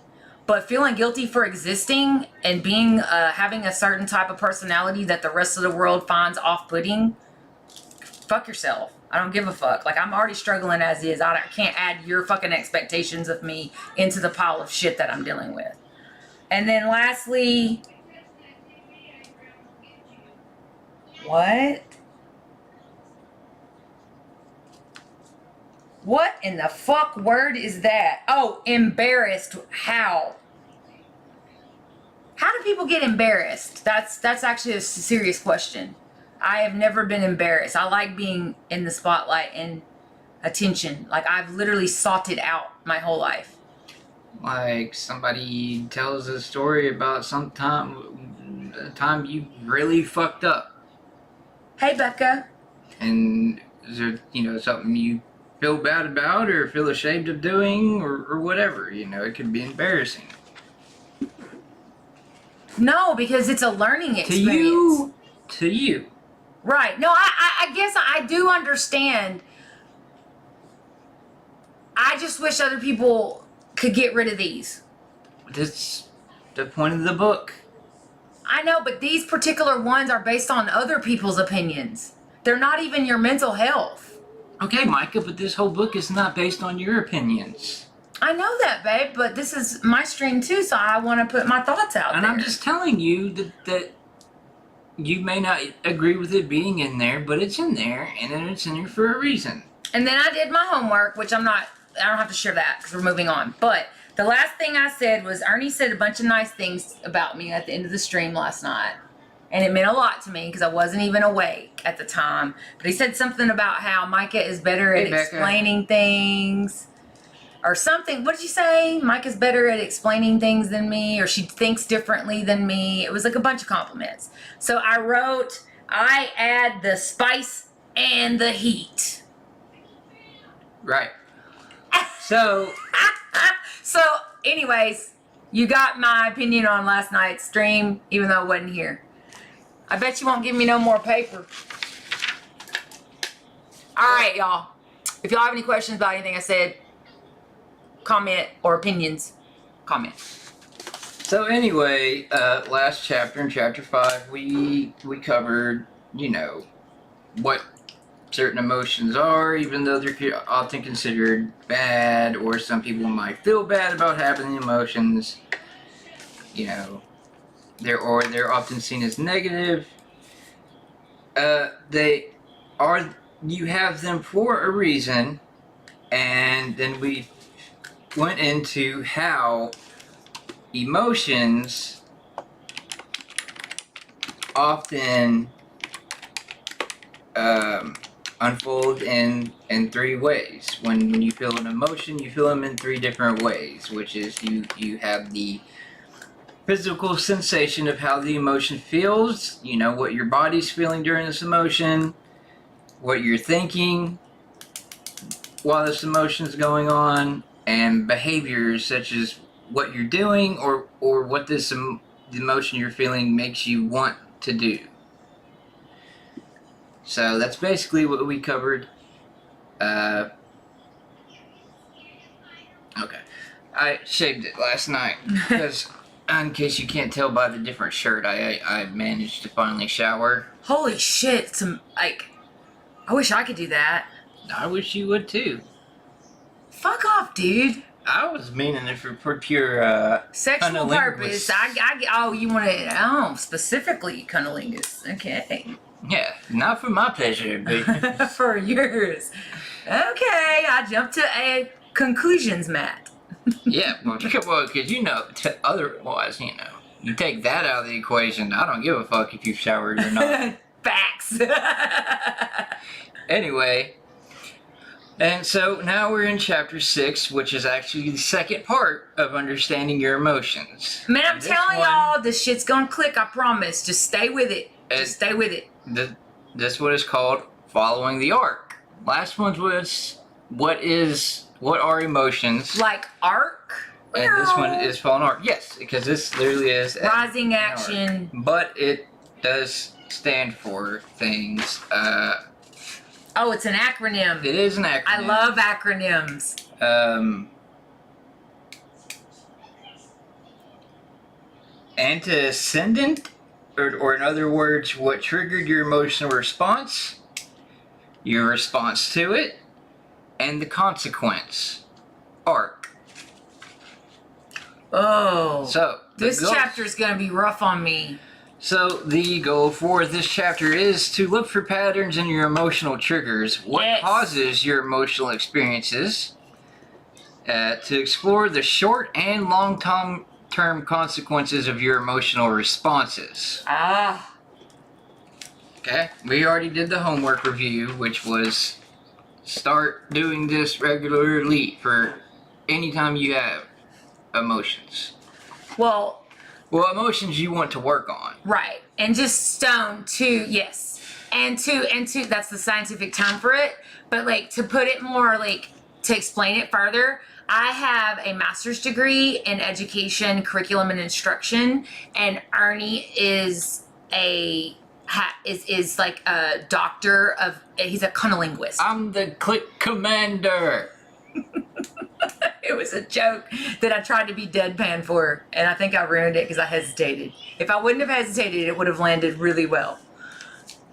But feeling guilty for existing and being having a certain type of personality that the rest of the world finds off-putting, fuck yourself. I don't give a fuck. Like, I'm already struggling as is. I can't add your fucking expectations of me into the pile of shit that I'm dealing with. And then lastly, what? What in the fuck word is that? Oh, embarrassed. How? How do people get embarrassed? That's actually a serious question. I have never been embarrassed. I like being in the spotlight and attention. Like I've literally sought it out my whole life. Like somebody tells a story about a time you really fucked up. Hey, Becca. And is there, something you feel bad about or feel ashamed of doing or whatever, it could be embarrassing. No, because it's a learning experience. To you. Right. No, I guess I do understand. I just wish other people could get rid of these. That's the point of the book. I know, but these particular ones are based on other people's opinions. They're not even your mental health. Okay, Micah, but this whole book is not based on your opinions. I know that, babe, but this is my stream too, so I want to put my thoughts out and there. I'm just telling you that you may not agree with it being in there, but it's in there, and then it's in there for a reason. And then I did my homework, which I don't have to share that because we're moving on. But the last thing I said was Ernie said a bunch of nice things about me at the end of the stream last night. And it meant a lot to me because I wasn't even awake at the time. But he said something about how Micah is better at explaining things. Or something. What did you say? Micah's better at explaining things than me, or she thinks differently than me. It was like a bunch of compliments. So I wrote, I add the spice and the heat. Right. So. So, anyways, you got my opinion on last night's stream, even though I wasn't here. I bet you won't give me no more paper. All right, y'all. If y'all have any questions about anything I said, comment, or opinions, comment. So anyway, last chapter, in chapter 5, we covered, what certain emotions are, even though they're often considered bad, or some people might feel bad about having the emotions. They're often seen as negative. You have them for a reason, and then we went into how emotions often unfold in 3 ways. When you feel an emotion, you feel them in 3 different ways, which is you have the physical sensation of how the emotion feels, what your body's feeling during this emotion, what you're thinking while this emotion's going on, and behaviors such as what you're doing or what the emotion you're feeling makes you want to do. So that's basically what we covered. Okay. I shaved it last night because, in case you can't tell by the different shirt, I managed to finally shower. Holy shit! I wish I could do that. I wish you would too. Fuck off, dude. I was meaning it for pure sexual purpose. You want to? Specifically cunnilingus. Okay. Yeah, not for my pleasure, but for yours. Okay, I jumped to a conclusions, Matt. Yeah, well, because otherwise, you take that out of the equation. I don't give a fuck if you've showered or not. Facts. Anyway, And so now we're in chapter 6, which is actually the second part of understanding your emotions. Man, I'm This telling one- y'all, this shit's gonna click. I promise. Just stay with it. Just stay with it. This one is called following the arc. Last one was what are emotions? Like arc. And this one is following arc. Yes, because this literally is Rising an arc. action. But it does stand for things. Oh, it's an acronym. It is an acronym. I love acronyms. Antecedent, or in other words, what triggered your emotional response, your response to it, and the consequence. Arc. Oh. So this chapter is going to be rough on me. So the goal for this chapter is to look for patterns in your emotional triggers, what causes your emotional experiences, to explore the short and long-term consequences of your emotional responses. Ah. Okay, we already did the homework review, which was start doing this regularly for anytime you have emotions. Well, emotions you want to work on. right. And just stone to, yes. And to, that's the scientific term for it. But like to put it more like, to explain it further, I have a master's degree in education, curriculum, and instruction. And Ernie is is like a doctor of, he's a cunnilinguist. I'm the click commander. It was a joke that I tried to be deadpan for, and I think I ruined it because I hesitated. If I wouldn't have hesitated, it would have landed really well.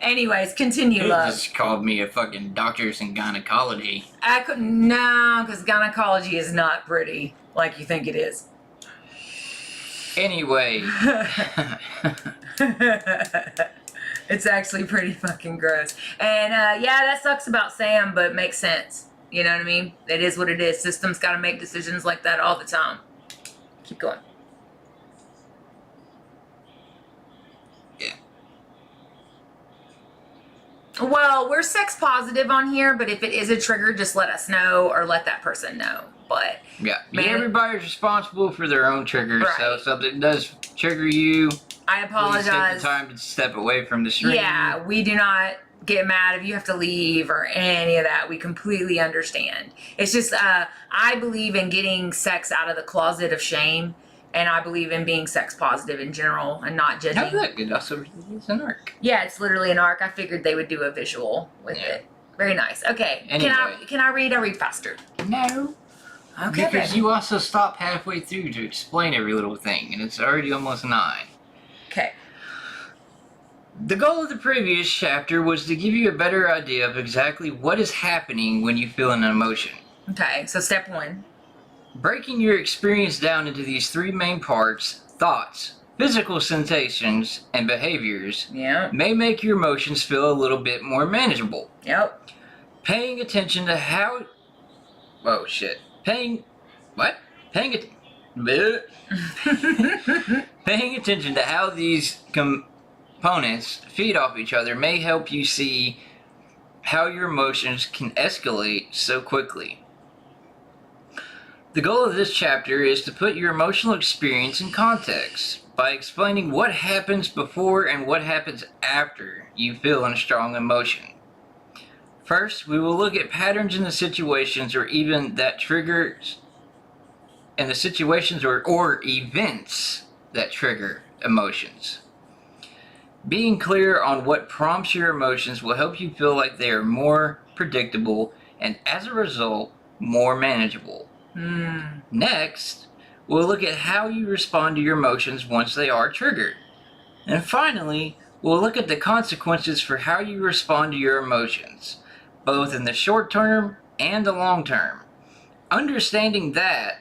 Anyways, continue, You love. just called me a fucking doctor's in gynecology. I could no, because gynecology is not pretty like you think it is. Anyway. It's actually pretty fucking gross. And yeah, that sucks about Sam, but makes sense. You know what I mean? It is what it is. Systems got to make decisions like that all the time. Keep going. Yeah. Well, we're sex positive on here, but if it is a trigger, just let us know or let that person know. But yeah, man, everybody's responsible for their own triggers. Right. So if something does trigger you, I apologize. please take the time to step away from the screen. Yeah, we do not get mad if you have to leave or any of that. We completely understand. It's just I believe in getting sex out of the closet of shame, and I believe in being sex positive in general and not judging. How's that good? Also, it's an arc. Yeah, it's literally an arc. I figured they would do a visual with it. Very nice. Okay. Anyway. Can I read? I read faster. No. Okay. Because baby. you also stop halfway through to explain every little thing, and it's already almost 9. Okay. The goal of the previous chapter was to give you a better idea of exactly what is happening when you feel an emotion. Okay. So step 1. Breaking your experience down into these 3 main parts, thoughts, physical sensations, and behaviors, Yeah. may make your emotions feel a little bit more manageable. Yep. Paying attention to how... Oh, shit. Paying attention to how these components feed off each other may help you see how your emotions can escalate so quickly. The goal of this chapter is to put your emotional experience in context by explaining what happens before and what happens after you feel a strong emotion. First, we will look at patterns in the situations or even that triggers and the situations or events that trigger emotions. Being clear on what prompts your emotions will help you feel like they are more predictable and as a result, more manageable. Next, we'll look at how you respond to your emotions once they are triggered. And finally, we'll look at the consequences for how you respond to your emotions, both in the short term and the long term. Understanding that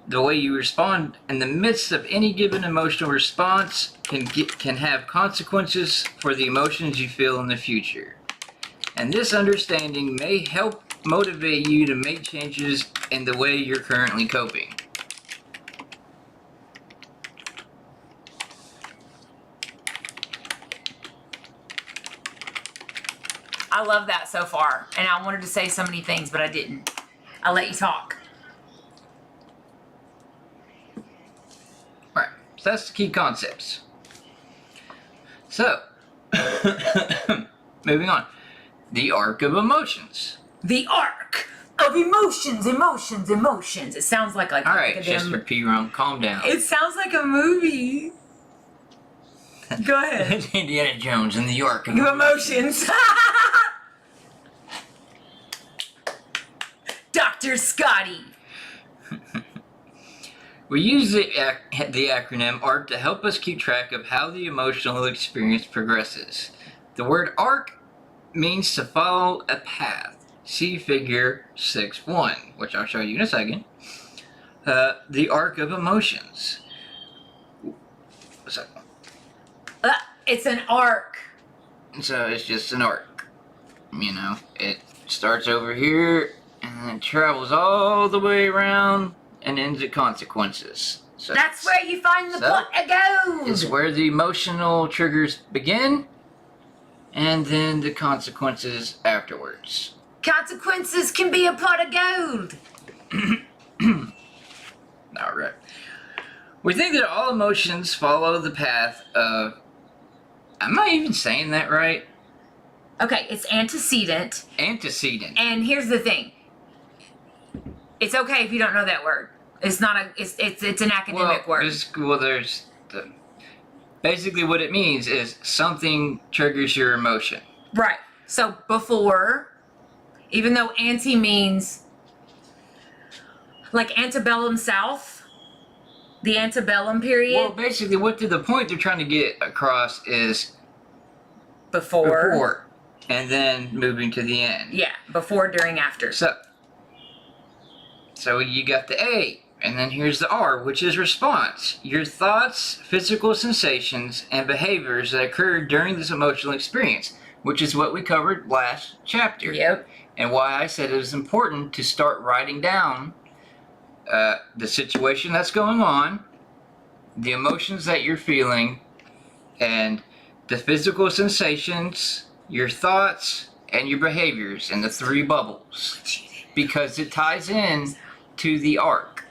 the way you respond in the midst of any given emotional response can have consequences for the emotions you feel in the future. And this understanding may help motivate you to make changes in the way you're currently coping. I love that so far. And I wanted to say so many things, but I didn't. I'll let you talk. Right. So that's the key concepts. So, moving on. The arc of emotions. The arc of emotions. It sounds like All right, a Chester P. Rump, calm down. It sounds like a movie. Go ahead. It's Indiana Jones and the arc of Emotions. Dr. Scotty. We use the acronym ARC to help us keep track of how the emotional experience progresses. The word arc means to follow a path. See figure 6.1, which I'll show you in a second. The arc of emotions. What's that? It's an arc. So it's just an arc. You know, it starts over here and then travels all the way around and ends at consequences. So That's where you find the pot of gold. it's where the emotional triggers begin and then the consequences afterwards. Consequences can be a pot of gold. Alright. We think that all emotions follow the path of... Am I even saying that right? Okay, it's antecedent. Antecedent. And here's the thing. It's okay if you don't know that word. It's not a. It's an academic word. There's basically what it means is something triggers your emotion. Right. So before, even though ante means like antebellum South, the antebellum period. Well, basically, the point they're trying to get across is before, and then moving to the end. Yeah, before, during, after. So you got the A, and then here's the R, which is response. Your thoughts, physical sensations, and behaviors that occur during this emotional experience, which is what we covered last chapter. Yep. And why I said it is important to start writing down the situation that's going on, the emotions that you're feeling, and the physical sensations, your thoughts, and your behaviors in the three bubbles. Because it ties in to the arc.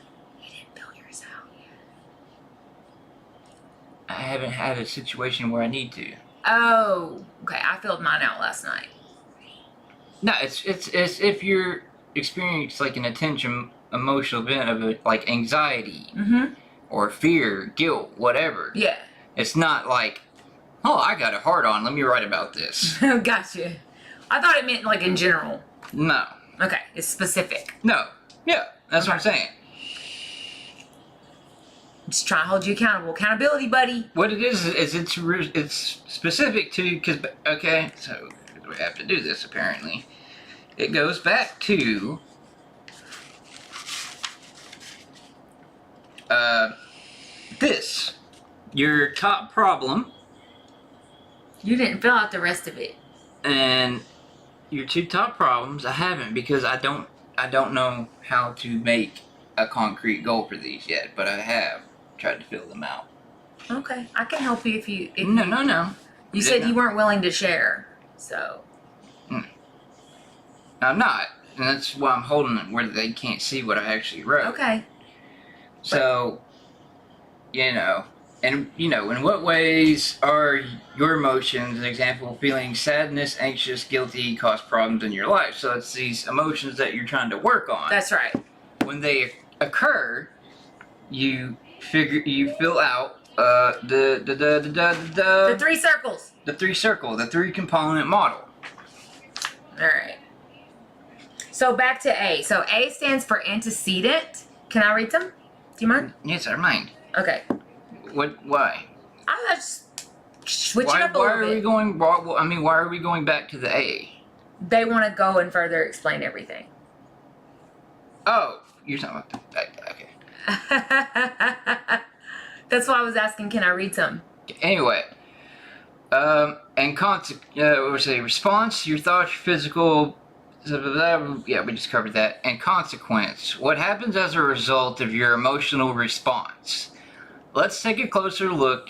You didn't fill yours out yet. I haven't had a situation where I need to. Oh, okay. I filled mine out last night. No, it's if you're experiencing like an intense emotional event of it, like anxiety or fear, guilt, whatever. Yeah. It's not like, oh, I got a hard on. Let me write about this. Gotcha. I thought it meant like in general. No. Okay, it's specific. No. Yeah, that's what I'm saying. Just trying to hold you accountable. Accountability, buddy. What it is it's specific to, because, okay, so we have to do this apparently. It goes back to this. Your top problem. You didn't fill out the rest of it. And your two top problems, I haven't, because I don't know how to make a concrete goal for these yet, but I have tried to fill them out. Okay, I can help you if you. No. You said you weren't willing to share, so. I'm not, and that's why I'm holding it where they can't see what I actually wrote. Okay. So, in what ways are your emotions, an example, feeling sadness, anxious, guilty, cause problems in your life? So it's these emotions that you're trying to work on. That's right. When they occur, you fill out the three circles. the three component model. All right. So back to A. So A stands for antecedent. Can I read them? Do you mind? Yes, I mind. Okay. Why? I was switching up a little bit. Why are we going back to the A? They want to go and further explain everything. Oh, you're talking about that. Okay. That's why I was asking, can I read some? Anyway, response, your thoughts, your physical, yeah, we just covered that. And consequence, what happens as a result of your emotional response. Let's take a closer look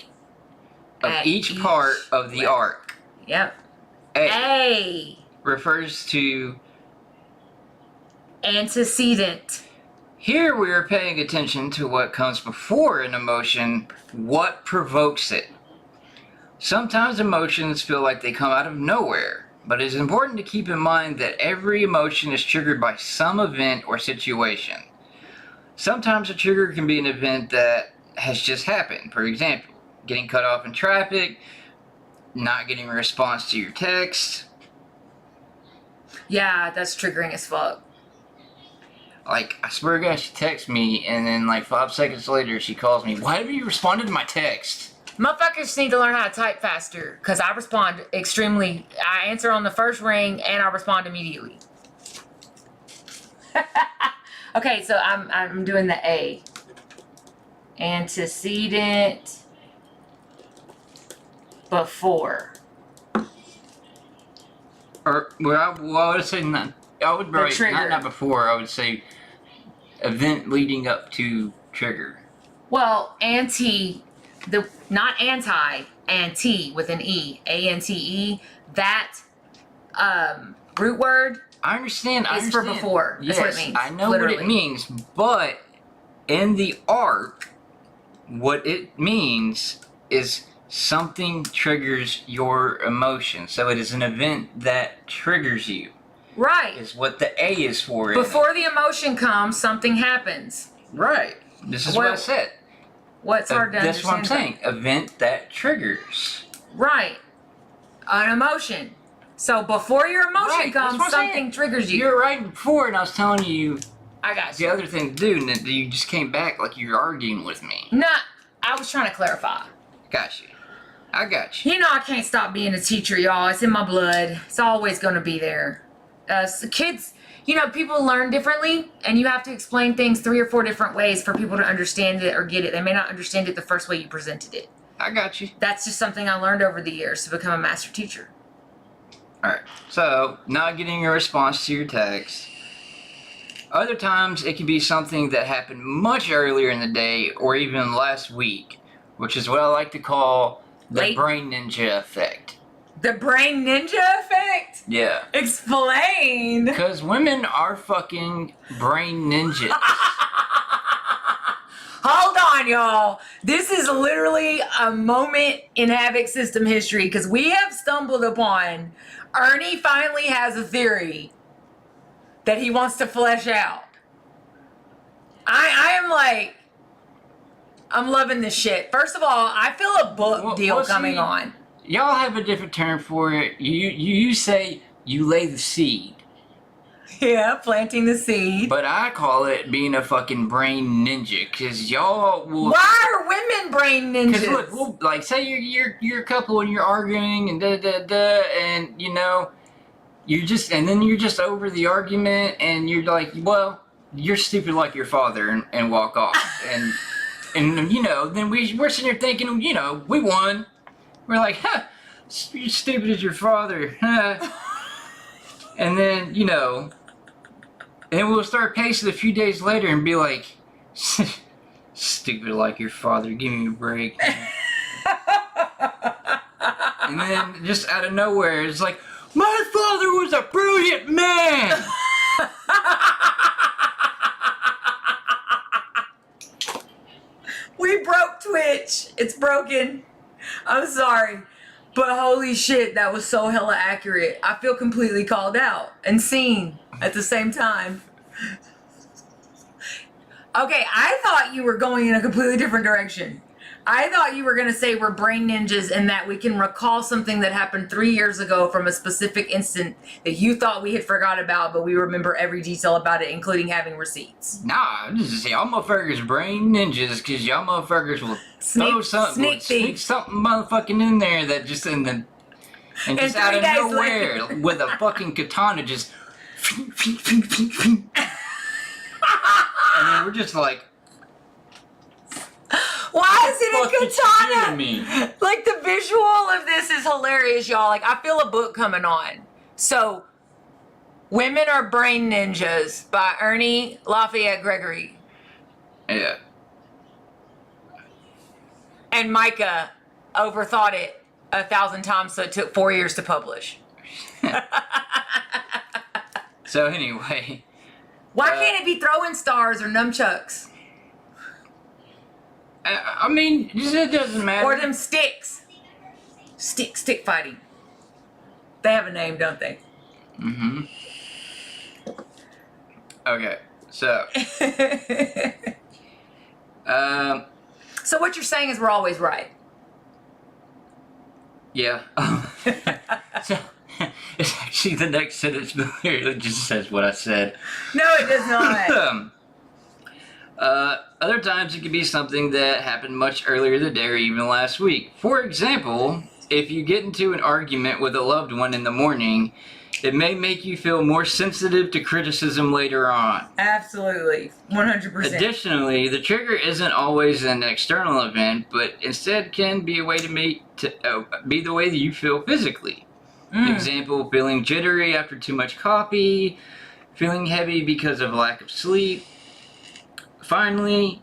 of each part of the arc. Yep. A. refers to. Antecedent. Here we are paying attention to what comes before an emotion, what provokes it. Sometimes emotions feel like they come out of nowhere, but it is important to keep in mind that every emotion is triggered by some event or situation. Sometimes a trigger can be an event that has just happened. For example, getting cut off in traffic, not getting a response to your text. Yeah, that's triggering as fuck. Like, I swear to God, she texts me, and then like 5 seconds later, she calls me. Why haven't you responded to my text? Motherfuckers need to learn how to type faster, because I respond extremely. I answer on the first ring, and I respond immediately. Okay, so I'm doing the A. Antecedent before. Or well, I would say not. I would write trigger. not before. I would say event leading up to trigger. Well, not anti with an E, A-N-T-E, that root word I understand. is for before. Yes, That's what it means. I know literally. what it means, but in the art, what it means is something triggers your emotion. So it is an event that triggers you. Right. Is what the A is for. in Before it. the emotion comes, something happens. Right. This is what I said. What's hard to That's what I'm understand? saying. Event that triggers. Right. An emotion. So before your emotion Right, that's comes, what I'm saying. something triggers you. You're right before, and I was telling you I got the you. other thing to do, and then you just came back like you were arguing with me. Nah, I was trying to clarify. Got you. I got you. You know I can't stop being a teacher, y'all. It's in my blood. It's always going to be there. So kids, people learn differently, and you have to explain things 3 or 4 different ways for people to understand it or get it. They may not understand it the first way you presented it. I got you. That's just something I learned over the years to become a master teacher. Alright. So, not getting a response to your text. Other times, it can be something that happened much earlier in the day or even last week, which is what I like to call the Late. brain ninja effect. The brain ninja effect? Yeah. Explain. Because women are fucking brain ninjas. Hold on, y'all. This is literally a moment in Havoc System history because we have stumbled upon Ernie finally has a theory that he wants to flesh out. I am like, I'm loving this shit. First of all, I feel a book deal coming on. Y'all have a different term for it. You say you lay the seed. Yeah, planting the seed. But I call it being a fucking brain ninja, cause y'all will. Why are women brain ninjas? Cause look, we'll, like say you're a couple and you're arguing and and you're just over the argument and you're like, well, you're stupid like your father and walk off and then we're sitting here thinking, we won. We're like, you're stupid as your father, and then and we'll start pacing a few days later and be like, stupid like your father, give me a break. And then just out of nowhere, it's like, my father was a brilliant man! We broke Twitch. It's broken. I'm sorry. But holy shit, that was so hella accurate. I feel completely called out and seen at the same time. Okay, I thought you were going in a completely different direction. I thought you were going to say we're brain ninjas and that we can recall something that happened 3 years ago from a specific instant that you thought we had forgot about, but we remember every detail about it, including having receipts. Nah, y'all motherfuckers brain ninjas, cause y'all motherfuckers will throw something, sneak something motherfucking in there that just and just out of nowhere with a fucking katana just and then we're just like, why is it a katana? Me? Like, the visual of this is hilarious, y'all. Like, I feel a book coming on. So, Women Are Brain Ninjas by Ernie Lafayette Gregory. Yeah. And Micah overthought it 1,000 times, so it took 4 years to publish. So anyway, Why can't it be throwing stars or nunchucks I mean, it doesn't matter. or them sticks? Stick fighting. They have a name, don't they? Mm-hmm. Okay, so So what you're saying is we're always right. yeah. So it's actually the next sentence literally just says what I said. No, it does not. Other times it could be something that happened much earlier the day or even last week. For example, if you get into an argument with a loved one in the morning, it may make you feel more sensitive to criticism later on. Absolutely. 100%. Additionally, the trigger isn't always an external event, but instead can be a way to be the way that you feel physically. Example, feeling jittery after too much coffee, feeling heavy because of lack of sleep. Finally,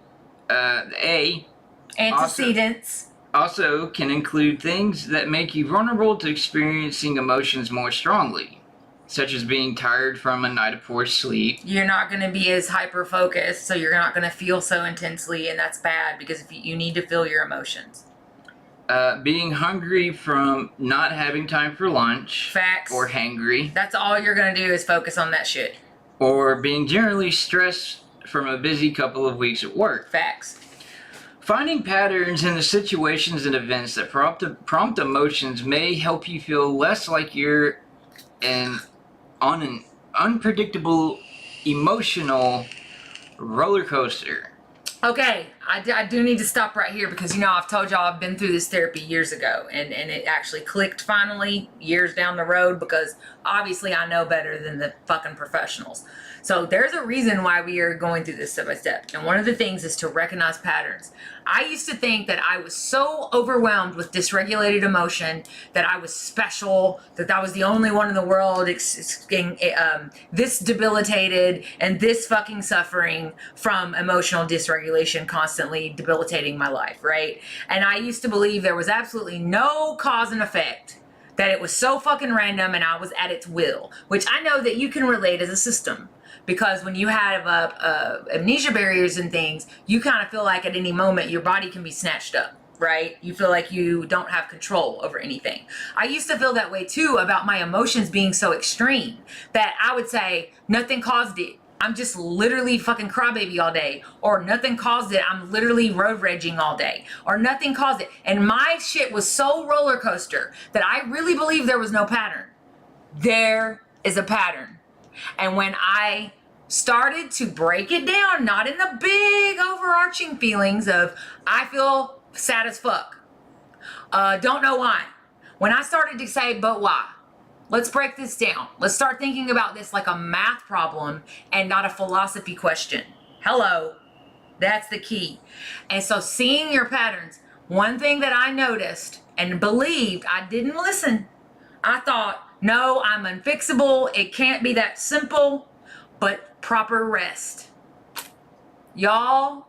A. Antecedents. Also can include things that make you vulnerable to experiencing emotions more strongly, such as being tired from a night of poor sleep. You're not going to be as hyper-focused, so you're not going to feel so intensely, and that's bad because if you need to feel your emotions. Being hungry from not having time for lunch. Facts. Or hangry. That's all you're going to do is focus on that shit. Or being generally stressed from a busy couple of weeks at work. Facts. Finding patterns in the situations and events that prompt emotions may help you feel less like you're on an unpredictable emotional roller coaster. Okay, I do need to stop right here because, I've told y'all I've been through this therapy years ago, and it actually clicked finally years down the road because obviously I know better than the fucking professionals. So there's a reason why we are going through this step by step, and one of the things is to recognize patterns. I used to think that I was so overwhelmed with dysregulated emotion that I was special, that I was the only one in the world this debilitated and this fucking suffering from emotional dysregulation constantly debilitating my life, right? And I used to believe there was absolutely no cause and effect, that it was so fucking random and I was at its will, which I know that you can relate as a system. Because when you have amnesia barriers and things, you kind of feel like at any moment your body can be snatched up, right? You feel like you don't have control over anything. I used to feel that way too about my emotions being so extreme that I would say, nothing caused it. I'm just literally fucking crybaby all day. Or nothing caused it. I'm literally road raging all day. Or nothing caused it. And my shit was so roller coaster that I really believe there was no pattern. There is a pattern. And when I started to break it down, not in the big overarching feelings of I feel sad as fuck, don't know why. When I started to say, but why? Let's break this down. Let's start thinking about this like a math problem and not a philosophy question. Hello, that's the key. And so seeing your patterns, one thing that I noticed and believed, I didn't listen. I thought, no, I'm unfixable. It can't be that simple, but proper rest. Y'all,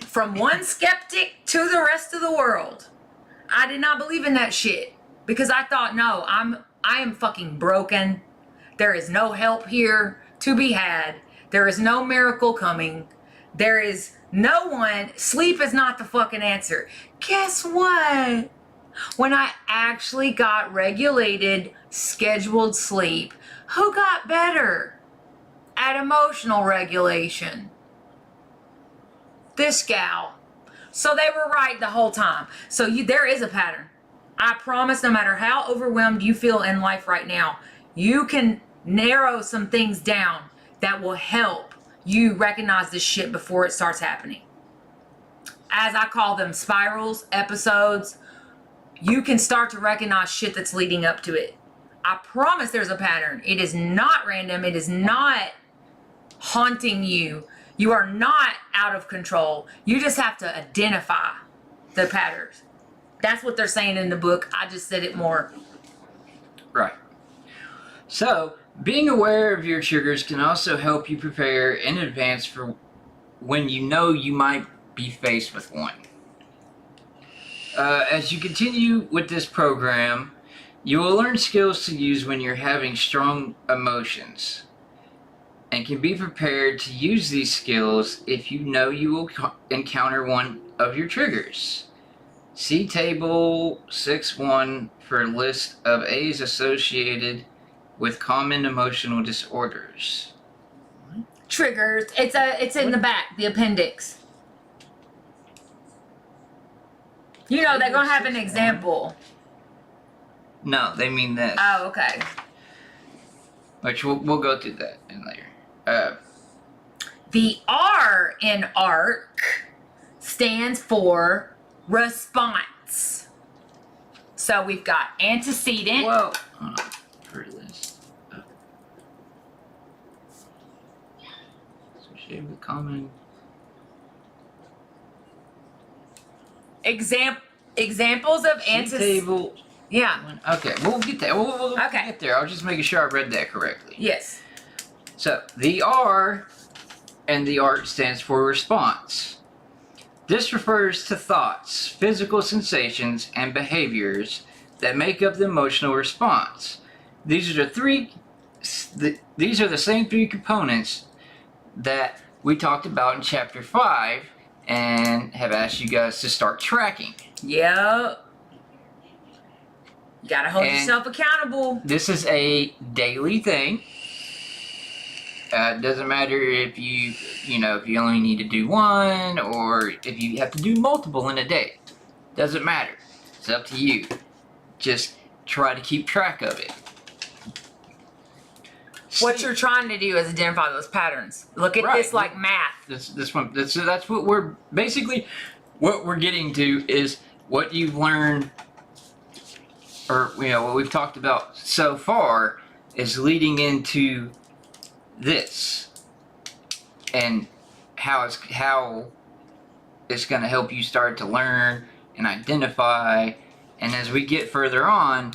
from one skeptic to the rest of the world, I did not believe in that shit because I thought, no, I am fucking broken. There is no help here to be had. There is no miracle coming. There is no one. Sleep is not the fucking answer. Guess what? When I actually got regulated, scheduled sleep, who got better at emotional regulation? This gal. So they were right the whole time. So there is a pattern. I promise no matter how overwhelmed you feel in life right now, you can narrow some things down that will help you recognize this shit before it starts happening. As I call them spirals, episodes, you can start to recognize shit that's leading up to it. I promise there's a pattern. It is not random. It is not haunting you. You are not out of control. You just have to identify the patterns. That's what they're saying in the book. I just said it more. Right. So, being aware of your triggers can also help you prepare in advance for when you know you might be faced with one. As you continue with this program, You will learn skills to use when you're having strong emotions, and can be prepared to use these skills if you know you will encounter one of your triggers. See Table 6.1 for a list of A's associated with common emotional disorders. Triggers. It's in the back, the appendix. You know, they're going to have an example. No, they mean this. Oh, okay. Which we'll go through that in later. The R in ARC stands for response. So we've got antecedent. Whoa. Hold on. For this. Associated with common. Examples of Table. Yeah. Okay, we'll get there. We'll Okay. get there. I was just making sure I read that correctly. Yes. So, the R and the ARC stands for response. This refers to thoughts, physical sensations, and behaviors that make up the emotional response. These are the same three components that we talked about in Chapter 5 and have asked you guys to start tracking. Yep. You gotta hold And yourself accountable. This is a daily thing. It doesn't matter if if you only need to do one or if you have to do multiple in a day. Doesn't matter. It's up to you. Just try to keep track of it. What you're trying to do is identify those patterns. Look at Right. this like math. That's what we're basically what we're getting to is what you've learned, or what we've talked about so far is leading into this, and how it's going to help you start to learn and identify, and as we get further on,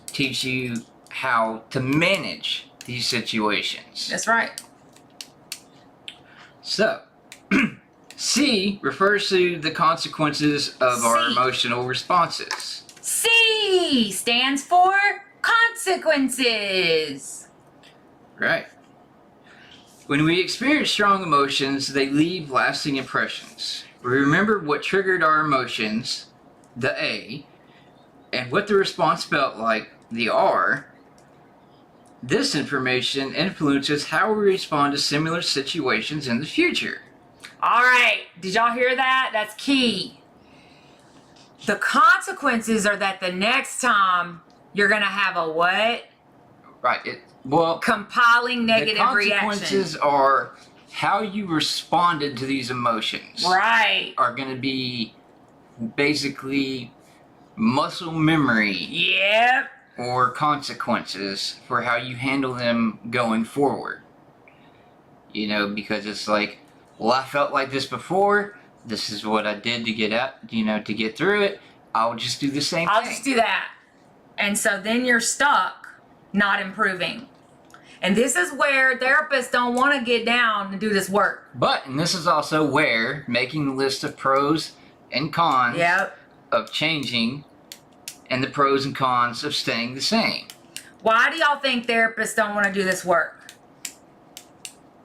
teach you how to manage these situations. That's right. So, C refers to the consequences of our C. emotional responses. C stands for consequences. Right. When we experience strong emotions, they leave lasting impressions. We remember what triggered our emotions, the A, and what the response felt like, the R. This information influences how we respond to similar situations in the future. All right. Did y'all hear that? That's key. The consequences are that the next time you're going to have a what? Right. Compiling negative the consequences reaction. are how you responded to these emotions. Right. Are going to be basically muscle memory. Yep. Or consequences for how you handle them going forward. Because it's like, well, I felt like this before. This is what I did to to get through it. I'll just do the same thing. I'll just do that. And so then you're stuck, not improving. And this is where therapists don't want to get down and do this work. And this is also where making the list of pros and cons of changing and the pros and cons of staying the same. Why do y'all think therapists don't want to do this work?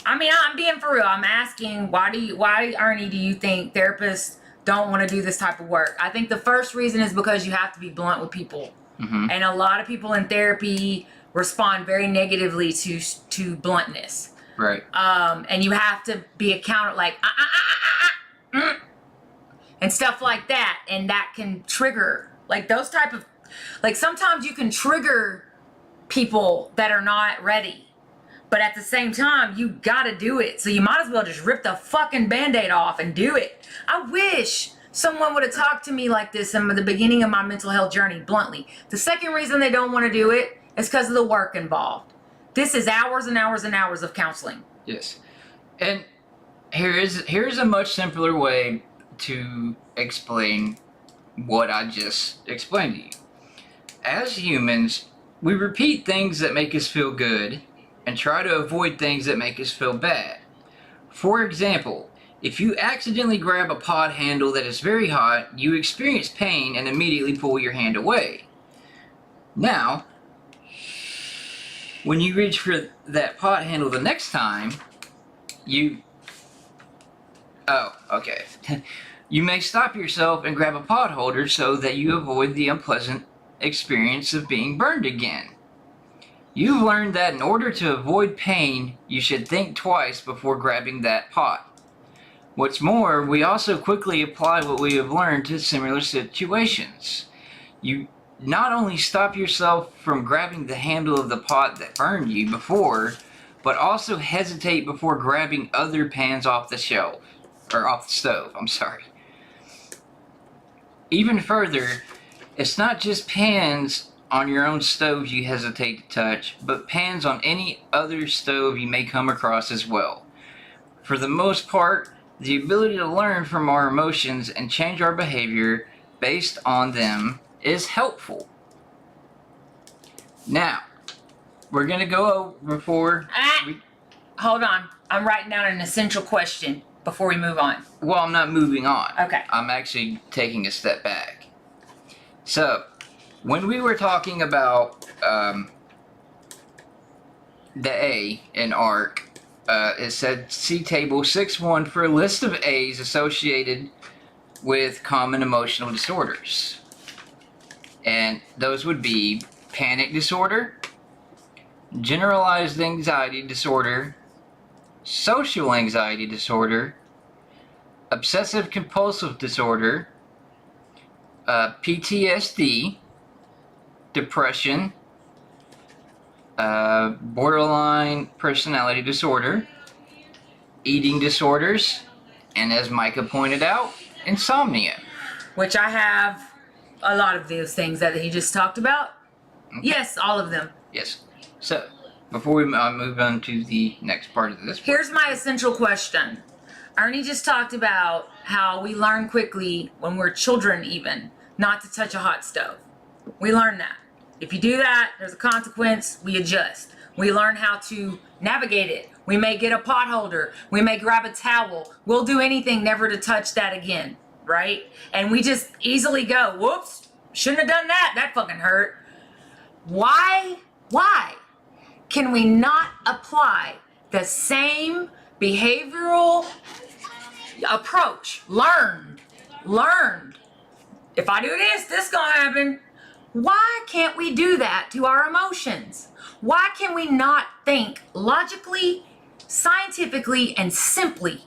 I mean, I'm being for real. I'm asking, why, Ernie, do you think therapists don't want to do this type of work? I think the first reason is because you have to be blunt with people. Mm-hmm. And a lot of people in therapy respond very negatively to bluntness. Right. And you have to be accountable, like, and stuff like that. And that can trigger, like those type of, like sometimes you can trigger people that are not ready. But at the same time, you gotta do it. So you might as well just rip the fucking Band-Aid off and do it. I wish someone would have talked to me like this in the beginning of my mental health journey, bluntly. The second reason they don't want to do it is because of the work involved. This is hours and hours and hours of counseling. Yes. And here's a much simpler way to explain what I just explained to you. As humans, we repeat things that make us feel good and try to avoid things that make us feel bad. For example, if you accidentally grab a pot handle that is very hot, you experience pain and immediately pull your hand away. Now, when you reach for that pot handle the next time, oh, okay. You may stop yourself and grab a pot holder so that you avoid the unpleasant experience of being burned again. You've learned that in order to avoid pain, you should think twice before grabbing that pot. What's more, we also quickly apply what we have learned to similar situations. You not only stop yourself from grabbing the handle of the pot that burned you before, but also hesitate before grabbing other pans off the shelf, or off the stove, I'm sorry. Even further, it's not just pans on your own stove you hesitate to touch, but pans on any other stove you may come across as well. For the most part, the ability to learn from our emotions and change our behavior based on them is helpful. Now, we're going to go before... Hold on. I'm writing down an essential question before we move on. Well, I'm not moving on. Okay. I'm actually taking a step back. So, when we were talking about the A in ARC, it said see table 6.1 for a list of A's associated with common emotional disorders. And those would be panic disorder, generalized anxiety disorder, social anxiety disorder, obsessive compulsive disorder, PTSD, depression, borderline personality disorder, eating disorders, and as Micah pointed out, insomnia. Which I have a lot of those things that he just talked about. Okay. Yes, all of them. Yes. So, before we move on to the next part of this. Here's my essential question. Ernie just talked about how we learn quickly when we're children even not to touch a hot stove. We learn that. If you do that, there's a consequence. We adjust. We learn how to navigate it. We may get a pot holder. We may grab a towel. We'll do anything never to touch that again, right? And we just easily go, whoops, shouldn't have done that. That fucking hurt. Why can we not apply the same behavioral approach? Learned. If I do this gonna happen. Why can't we do that to our emotions? Why can we not think logically, scientifically, and simply?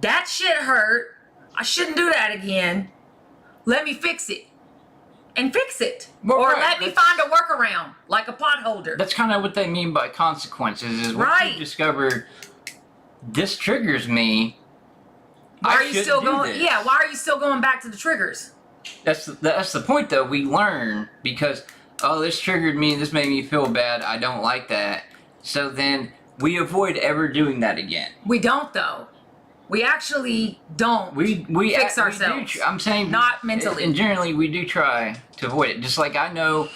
That shit hurt. I shouldn't do that again. Let me fix it. And fix it. Well, or right, let me find a workaround, like a pot holder. That's kind of what they mean by consequences, is once Right. you discover this triggers me, Why I are you shouldn't still do going? this. Yeah, why are you still going back to the triggers? That's the point, though. We learn because, oh, this triggered me, this made me feel bad, I don't like that. So then we avoid ever doing that again. We don't, though. We actually don't We fix we ourselves. do I'm saying Not mentally. And generally, we do try to avoid it. Just like I know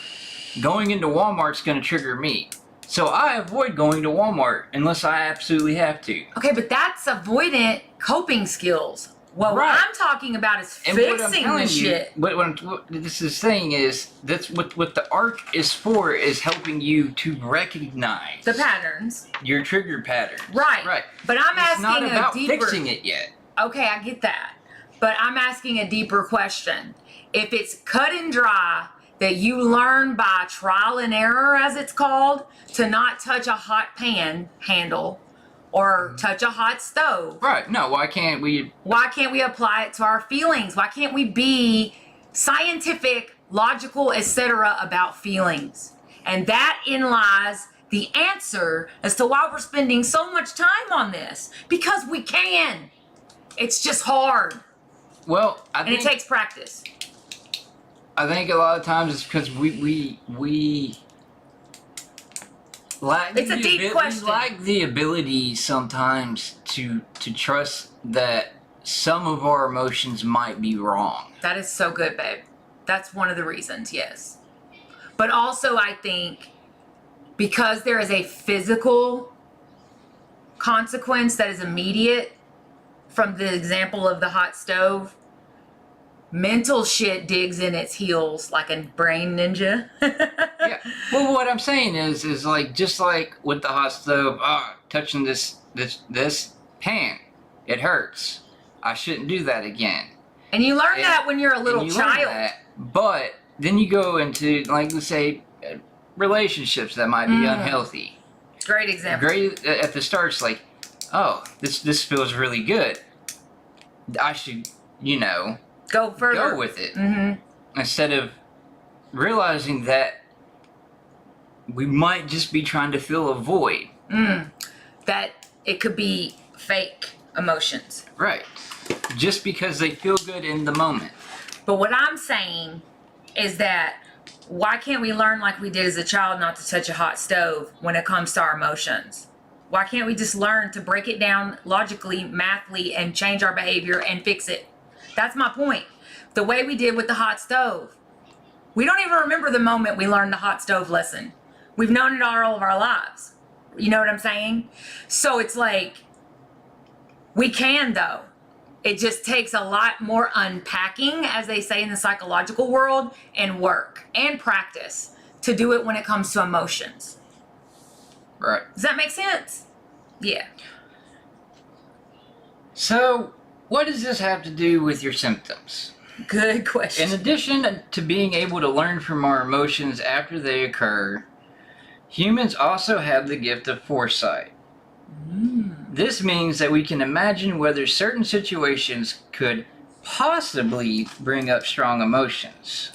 going into Walmart's going to trigger me. So I avoid going to Walmart unless I absolutely have to. Okay, but that's avoidant coping skills. What Right. I'm talking about is And what I'm fixing telling the you, shit. what this is saying is that's what the ARC is for, is helping you to recognize The patterns. your trigger patterns. Right. Right. But I'm It's asking not about a deeper. fixing it yet. Okay, I get that. But I'm asking a deeper question. If it's cut and dry that you learn by trial and error, as it's called, to not touch a hot pan handle or touch a hot stove, Right. No, why can't we? why can't we apply it to our feelings? Why can't we be scientific, logical, etc. about feelings? And that in lies the answer as to why we're spending so much time on this. Because we can. It's just hard. Well, I And think it takes practice. I think a lot of times it's because we lack It's a deep question. We lack the ability sometimes to trust that some of our emotions might be wrong. That is so good, babe. That's one of the reasons, yes. But also, I think because there is a physical consequence that is immediate from the example of the hot stove, mental shit digs in its heels like a brain ninja. Yeah. Well, what I'm saying is like just like with the hot stove, touching this pan, it hurts. I shouldn't do that again. And you learn that when you're a little and you learn child. that, but then you go into, like, let's say, relationships that might be unhealthy. Great example. Great at the start, it's like, oh, this feels really good. I should, Go further. go with it. Mm-hmm. Instead of realizing that we might just be trying to fill a void. That it could be fake emotions. Right. Just because they feel good in the moment. But what I'm saying is that why can't we learn like we did as a child not to touch a hot stove when it comes to our emotions? Why can't we just learn to break it down logically, mathly, and change our behavior and fix it? That's my point. The way we did with the hot stove. We don't even remember the moment we learned the hot stove lesson. We've known it all of our lives. You know what I'm saying? So it's like, we can though. It just takes a lot more unpacking, as they say in the psychological world, and work and practice to do it when it comes to emotions. Right. Does that make sense? Yeah. So, what does this have to do with your symptoms? Good question. In addition to being able to learn from our emotions after they occur, humans also have the gift of foresight. This means that we can imagine whether certain situations could possibly bring up strong emotions.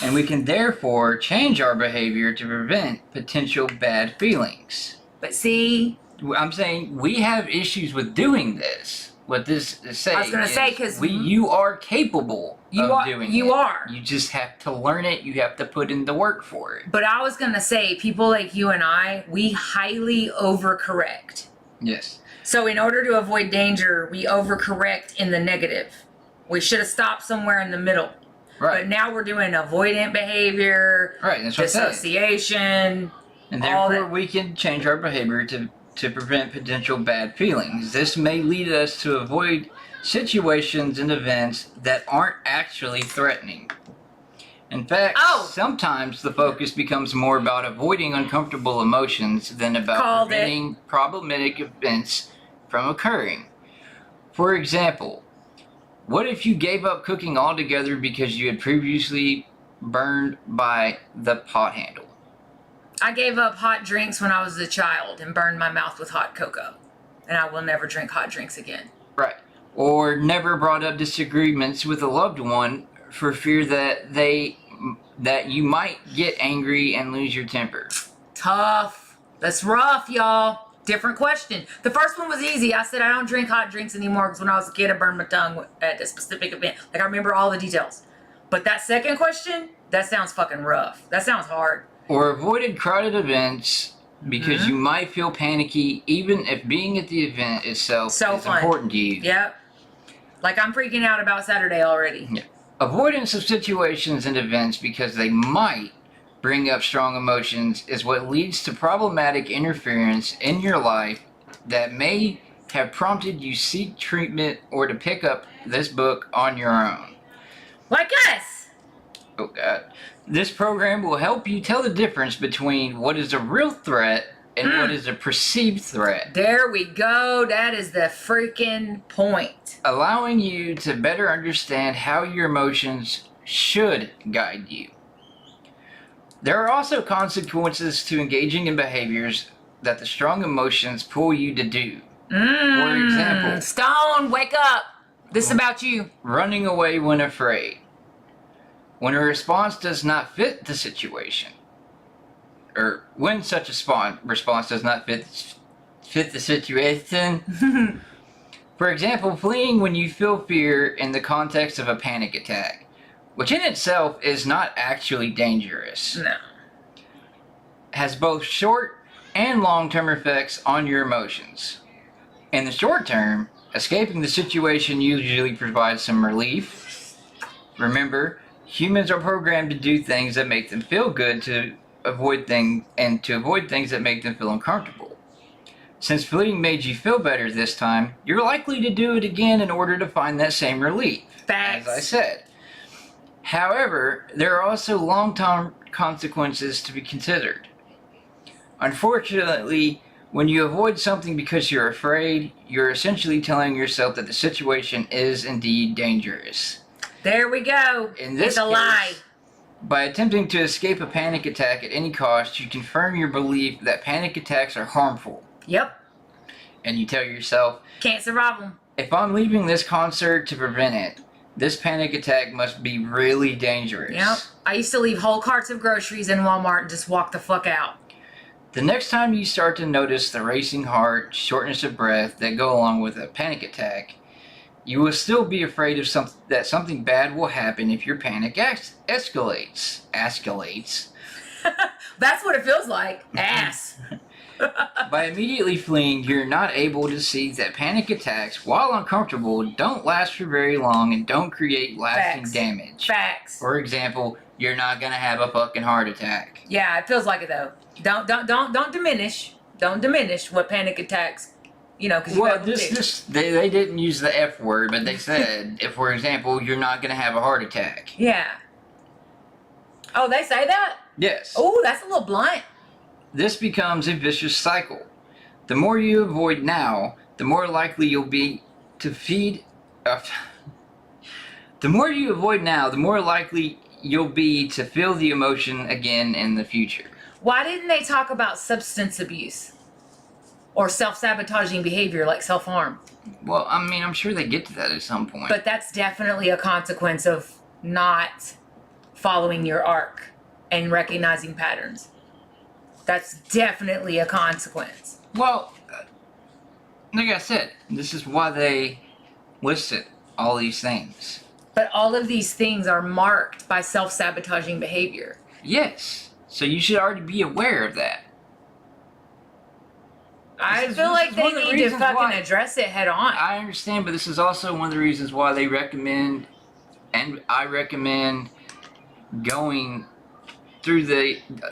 And we can therefore change our behavior to prevent potential bad feelings. But see, I'm saying we have issues with doing this. What this is saying, I was going to say, because you are capable of doing it. You are. You just have to learn it. You have to put in the work for it. But I was going to say, people like you and I, we highly overcorrect. Yes. So in order to avoid danger, we overcorrect in the negative. We should have stopped somewhere in the middle. Right. But now we're doing avoidant behavior, Right. That's what dissociation, and all therefore that. we can change our behavior to prevent potential bad feelings. This may lead us to avoid situations and events that aren't actually threatening. In fact, sometimes the focus becomes more about avoiding uncomfortable emotions than about preventing problematic events from occurring. For example, what if you gave up cooking altogether because you had previously burned by the pot handle? I gave up hot drinks when I was a child and burned my mouth with hot cocoa. And I will never drink hot drinks again. Right. Or never brought up disagreements with a loved one for fear that you might get angry and lose your temper. Tough. That's rough, y'all. Different question. The first one was easy. I said I don't drink hot drinks anymore because when I was a kid I burned my tongue at a specific event. Like I remember all the details. But that second question, that sounds fucking rough. That sounds hard. Or avoided crowded events because you might feel panicky even if being at the event itself is important to you. Yep. Like I'm freaking out about Saturday already. Yeah. Avoidance of situations and events because they might bring up strong emotions is what leads to problematic interference in your life that may have prompted you seek treatment or to pick up this book on your own. Like us! Oh God. This program will help you tell the difference between what is a real threat and what is a perceived threat. There we go. That is the freaking point. Allowing you to better understand how your emotions should guide you. There are also consequences to engaging in behaviors that the strong emotions pull you to do. For example, Stone, wake up. This is about you. Running away when afraid. When a response does not fit the situation. Or when such a response does not fit the situation. For example, fleeing when you feel fear in the context of a panic attack, which in itself is not actually dangerous. No. Has both short and long-term effects on your emotions. In the short term, escaping the situation usually provides some relief. Remember, humans are programmed to do things that make them feel good to avoid things that make them feel uncomfortable. Since fleeing made you feel better this time, you're likely to do it again in order to find that same relief. Facts. As I said. However, there are also long-term consequences to be considered. Unfortunately, when you avoid something because you're afraid, you're essentially telling yourself that the situation is indeed dangerous. There we go. In this It's a lie. case, by attempting to escape a panic attack at any cost, you confirm your belief that panic attacks are harmful. Yep. And you tell yourself, Can't survive them. if I'm leaving this concert to prevent it, this panic attack must be really dangerous. Yep. I used to leave whole carts of groceries in Walmart and just walk the fuck out. The next time you start to notice the racing heart, shortness of breath that go along with a panic attack, you will still be afraid of that something bad will happen if your panic escalates. That's what it feels like. Ass. By immediately fleeing, you're not able to see that panic attacks, while uncomfortable, don't last for very long and don't create lasting Facts. damage. Facts. For example, you're not gonna have a fucking heart attack. Yeah, it feels like it though. Don't diminish. Don't diminish what panic attacks. You know, because Well, they didn't use the F word, but they said, if for example, you're not gonna have a heart attack. Yeah. Oh, they say that? Yes. Oh, that's a little blunt. This becomes a vicious cycle. The more you avoid now, the more likely you'll be to feed. The more you avoid now, the more likely you'll be to feel the emotion again in the future. Why didn't they talk about substance abuse? Or self-sabotaging behavior like self-harm? Well, I mean, I'm sure they get to that at some point. But that's definitely a consequence of not following your arc and recognizing patterns. That's definitely a consequence. Well, like I said, this is why they listed all these things. But all of these things are marked by self-sabotaging behavior. Yes. So you should already be aware of that. I This feel is like one they of the need to reasons fucking why- address it head on. I understand, but this is also one of the reasons why they recommend, and I recommend, going through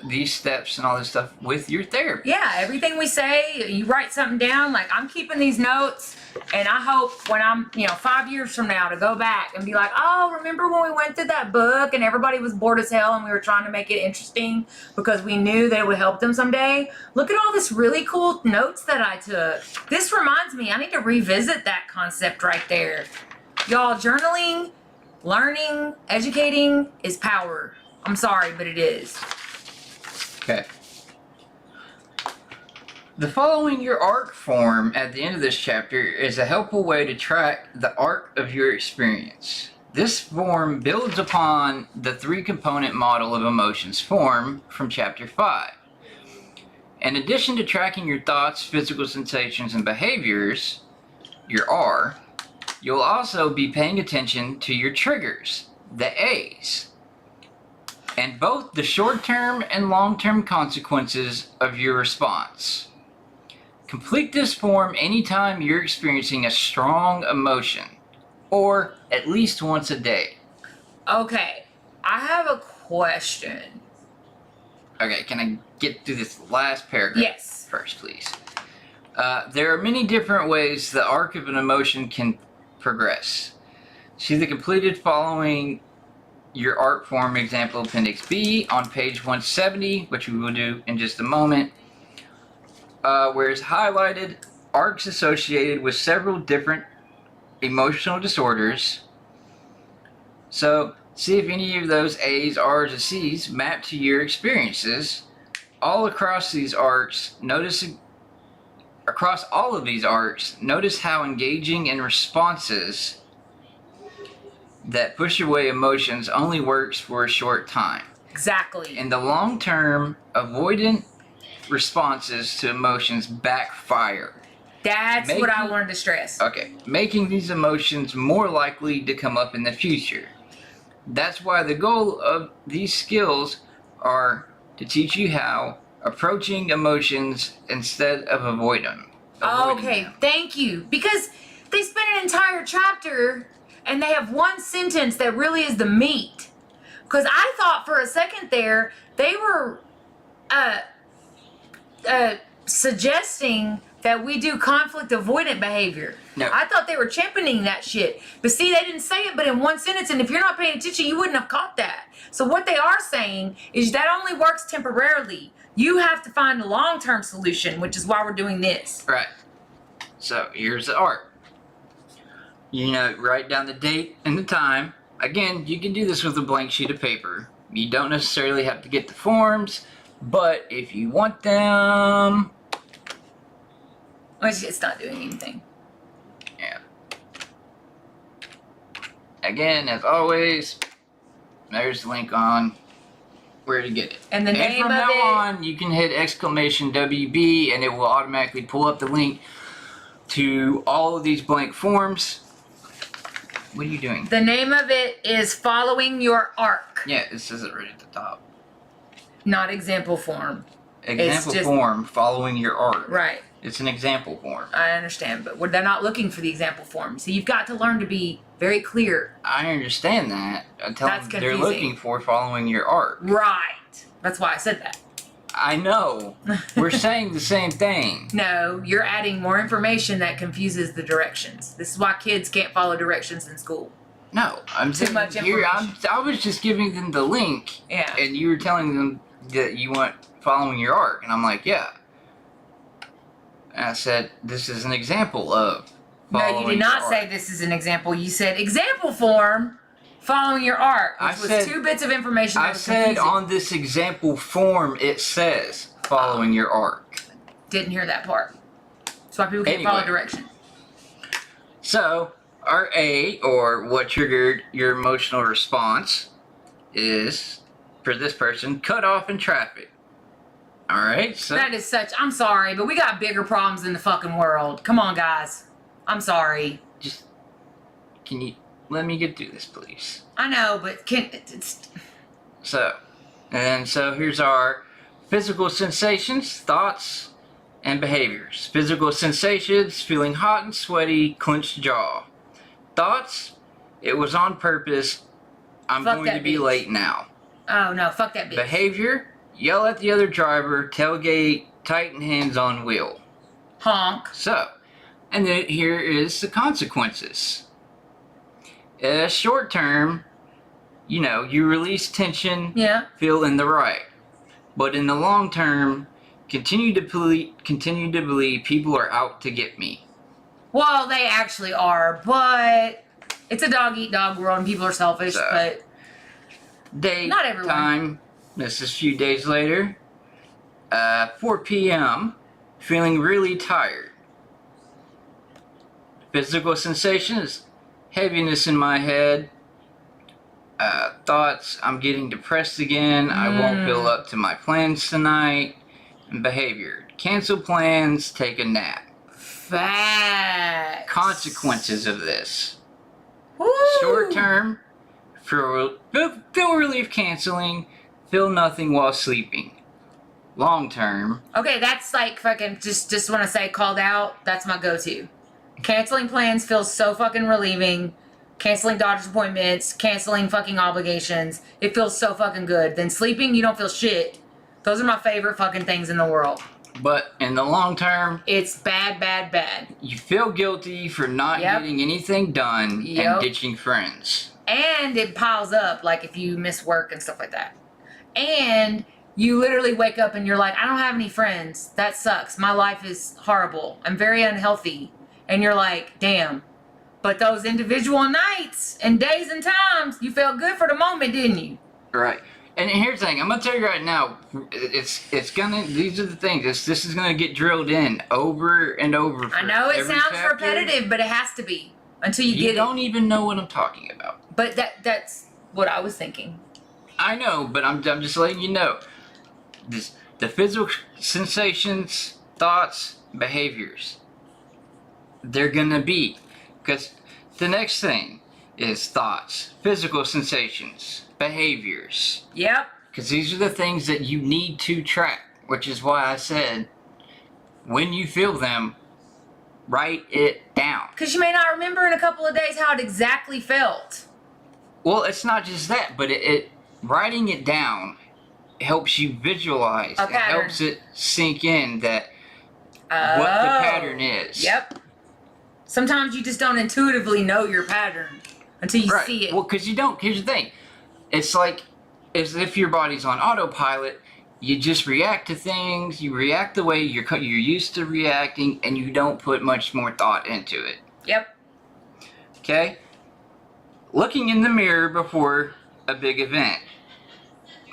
these steps and all this stuff with your therapist. Yeah, everything we say, you write something down. Like, I'm keeping these notes, and I hope when I'm, 5 years from now to go back and be like, oh, remember when we went through that book and everybody was bored as hell and we were trying to make it interesting because we knew that it would help them someday? Look at all this really cool notes that I took. This reminds me, I need to revisit that concept right there. Y'all, journaling, learning, educating is power. I'm sorry, but it is. Okay. The following your arc form at the end of this chapter is a helpful way to track the arc of your experience. This form builds upon the 3-component model of emotions form from chapter 5. In addition to tracking your thoughts, physical sensations, and behaviors, your R, you'll also be paying attention to your triggers, the A's, and both the short-term and long-term consequences of your response. Complete this form anytime you're experiencing a strong emotion, or at least once a day. Okay, I have a question. Okay, can I get through this last paragraph Yes. first, please? There are many different ways the arc of an emotion can progress. See the completed following your arc form example appendix B on page 170, which we will do in just a moment, where it's highlighted arcs associated with several different emotional disorders. So see if any of those A's, R's, or C's map to your experiences. All across these arcs, across all of these arcs, notice how engaging in responses that push away emotions only works for a short time. Exactly. In the long term, avoidant responses to emotions backfire. That's what I wanted to stress. Okay, making these emotions more likely to come up in the future. That's why the goal of these skills are to teach you how approaching emotions instead of avoiding them. Okay, thank you. Because they spend an entire chapter and they have one sentence that really is the meat. Because I thought for a second there they were suggesting that we do conflict avoidant behavior. No. I thought they were championing that shit. But see, they didn't say it but in one sentence, and if you're not paying attention, you wouldn't have caught that. So what they are saying is that only works temporarily. You have to find a long-term solution, which is why we're doing this. Right. So here's the art. You know, write down the date and the time. Again, you can do this with a blank sheet of paper. You don't necessarily have to get the forms, but if you want them... It's not doing anything. Yeah. Again, as always, there's the link on where to get it. And the name from of now it... on, you can hit exclamation WB and it will automatically pull up the link to all of these blank forms. What are you doing? The name of it is Following Your Arc. Yeah, it says it right at the top. Not example form. Example just- form, following your art. Right. It's an example form. I understand, but they're not looking for the example form. So you've got to learn to be very clear. I understand that. I tell That's them they're confusing. looking for following your art. Right. That's why I said that. I know. We're saying the same thing. No, you're adding more information that confuses the directions. This is why kids can't follow directions in school. No, I'm saying much here. information. I was just giving them the link, Yeah. and you were telling them that you want following your art, and I'm like, yeah. And I said, this is an example of. No, you did not say this is an example. You said example form, following your art, which I was said- 2 bits of information that I was said confusing. on this example form, it says following your art. Didn't hear that part. That's why people can't follow Anyway. direction. So, our A, or what triggered your emotional response, is, for this person, cut off in traffic. Alright, so... That is such. I'm sorry, but we got bigger problems in the fucking world. Come on, guys. I'm sorry. Just... Can you... Let me get through this, please. I know, but it's So here's our physical sensations, thoughts, and behaviors. Physical sensations, feeling hot and sweaty, clenched jaw. Thoughts, it was on purpose. I'm Fuck going that to be bitch. late now. oh no, fuck that bitch. Behavior, yell at the other driver, tailgate, tighten hands on wheel. Honk. So, and then here is the consequences. Short term, you know, you release tension, Yeah. feel in the right. But in the long term, continue to believe people are out to get me. Well, they actually are, but it's a dog eat dog world, and people are selfish. So- But Day, Not everyone. time, this is a few days later. 4 p.m., feeling really tired. Physical sensations, heaviness in my head. Thoughts, I'm getting depressed again. I won't feel up to my plans tonight. And behavior, cancel plans, take a nap. facts. Consequences of this. Woo! Short term, feel relief canceling, feel nothing while sleeping. Long term, Okay, that's like fucking. Just want to say, called out. That's my go-to. Canceling plans feels so fucking relieving. Canceling doctor's appointments, canceling fucking obligations. It feels so fucking good. Then sleeping, you don't feel shit. Those are my favorite fucking things in the world. but in the long term, It's bad, bad, bad. you feel guilty for not Yep. getting anything done Yep. and ditching friends. And it piles up, like if you miss work and stuff like that. And you literally wake up and you're like, I don't have any friends. That sucks. My life is horrible. I'm very unhealthy. And you're like, damn. But those individual nights and days and times, you felt good for the moment, didn't you? Right. And here's the thing, I'm gonna tell you right now, it's gonna, these are the things, this is gonna get drilled in over and over. For I know it every sounds chapter. repetitive, but it has to be until you You get don't even know what I'm talking about. it. But that's what I was thinking. I know, but I'm just letting you know. The physical sensations, thoughts, behaviors, they're gonna be, because the next thing is thoughts, physical sensations, behaviors, Yep. because these are the things that you need to track, which is why I said, when you feel them, write it down. Because you may not remember in a couple of days how it exactly felt. Well, it's not just that, but it writing it down helps you visualize. Okay. It helps it sink in that what the Oh. pattern is. Yep. Sometimes you just don't intuitively know your pattern until you Right. see it. Well, because you don't. Here's the thing. It's like as if your body's on autopilot. You just react to things. You react the way you're used to reacting, and you don't put much more thought into it. Yep. Okay? Looking in the mirror before a big event.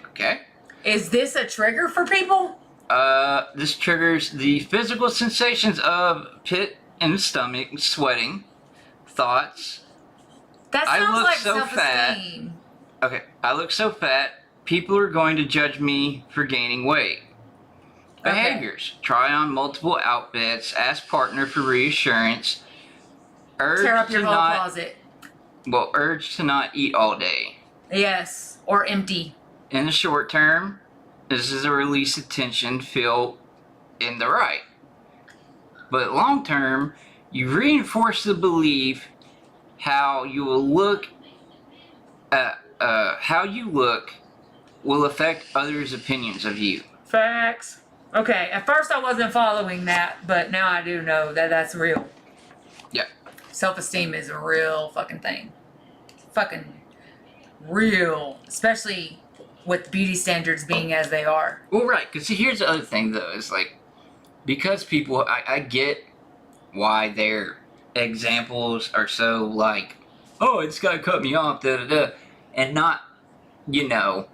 Okay? Is this a trigger for people? This triggers the physical sensations of pit in the stomach, sweating, thoughts. That I sounds look like so fat. self-esteem. Okay, I look so fat, people are going to judge me for gaining weight. Okay. Behaviors. Try on multiple outfits, ask partner for reassurance, Tear up your whole not, closet. well, urge to not eat all day. Yes. Or empty. In the short term, this is a release of tension, feel in the right. But long term, you reinforce the belief how you will look, how you look will affect others' opinions of you. Facts. Okay, at first I wasn't following that, but now I do know that that's real. Yeah. Self-esteem is a real fucking thing. Fucking real. Especially with beauty standards being as they are. Well, right, because here's the other thing, though, is like, because people, I get why their examples are so like, oh, it's gotta cut me off, da da da, and not, you know,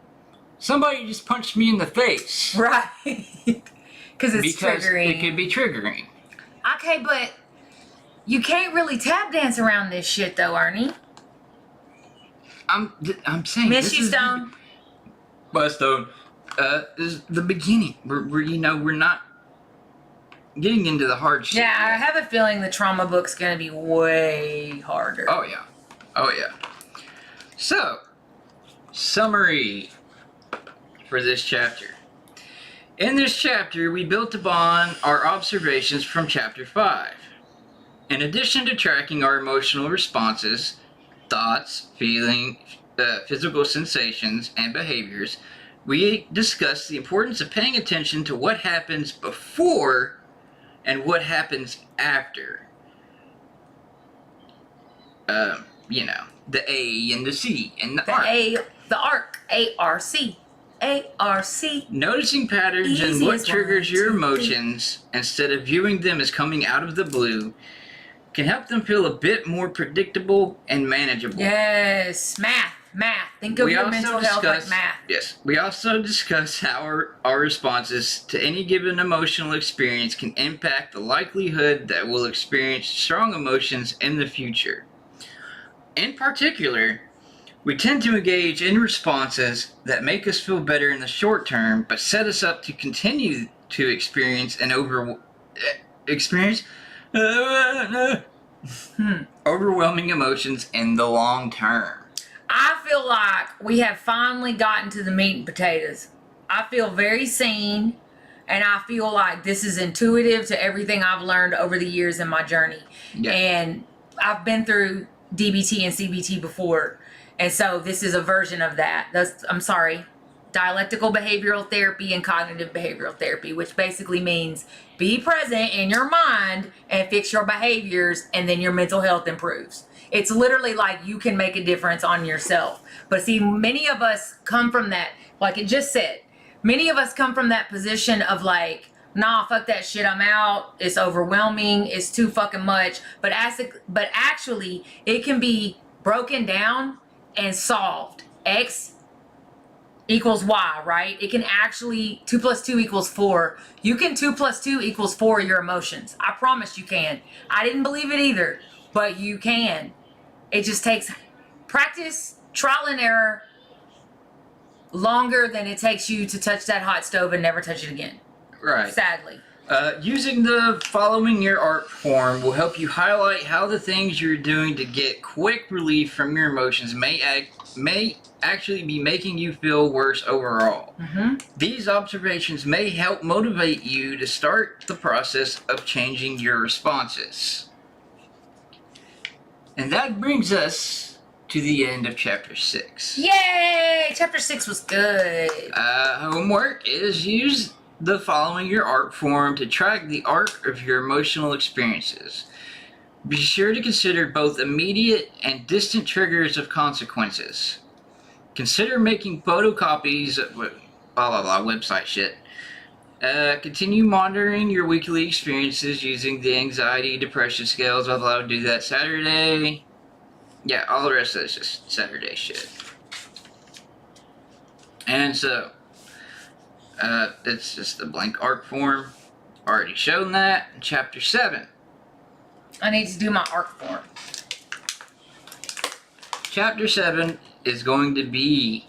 somebody just punched me in the face. Right. Because it's Because triggering. it could be triggering. Okay, but you can't really tap dance around this shit though, Ernie. I'm saying Miss this you, is Stone. Well, Stone, this is the beginning. We're not getting into the hard shit. Yeah, I yet. have a feeling the trauma book's gonna be way harder. Oh yeah. Oh yeah. So, summary for this chapter. In this chapter, we built upon our observations from chapter 5. In addition to tracking our emotional responses, thoughts, physical sensations, and behaviors, we discussed the importance of paying attention to what happens before and what happens after. You know, the A and the C and the ARC. The ARC. A-R-C. A-R-C. Noticing patterns in Easy what as triggers 1, your 2, 3. emotions instead of viewing them as coming out of the blue can help them feel a bit more predictable and manageable. Yes. Math. Think of your mental health like math. Yes. We also discuss how our responses to any given emotional experience can impact the likelihood that we'll experience strong emotions in the future. In particular, we tend to engage in responses that make us feel better in the short term, but set us up to continue to experience overwhelming emotions in the long term. I feel like we have finally gotten to the meat and potatoes. I feel very seen, and I feel like this is intuitive to everything I've learned over the years in my journey. Yeah. And I've been through DBT and CBT before, and so this is a version of that. Dialectical behavioral therapy and cognitive behavioral therapy, which basically means be present in your mind and fix your behaviors, and then your mental health improves. It's literally like you can make a difference on yourself. But see, many of us come from that, like it just said, many of us come from that position of like, nah, fuck that shit, I'm out, it's overwhelming, it's too fucking much. But actually, it can be broken down and solved. X equals Y, right? It can actually, 2 + 2 = 4. You can 2 + 2 = 4 your emotions. I promise you can. I didn't believe it either, but you can. It just takes practice, trial and error, longer than it takes you to touch that hot stove and never touch it again. Right. Sadly. Using the following your art form will help you highlight how the things you're doing to get quick relief from your emotions may actually be making you feel worse overall. Mm-hmm. These observations may help motivate you to start the process of changing your responses. And that brings us to the end of chapter 6. Yay! Chapter 6 was good. Homework is use the following your art form to track the arc of your emotional experiences. Be sure to consider both immediate and distant triggers of consequences. Consider making photocopies of blah blah blah website shit. Continue monitoring your weekly experiences using the anxiety, depression scales. Blah blah. Do that Saturday. Yeah, all the rest of it's just Saturday shit. And so, it's just a blank arc form. Already shown that. Chapter 7. I need to do my arc form. Chapter 7 is going to be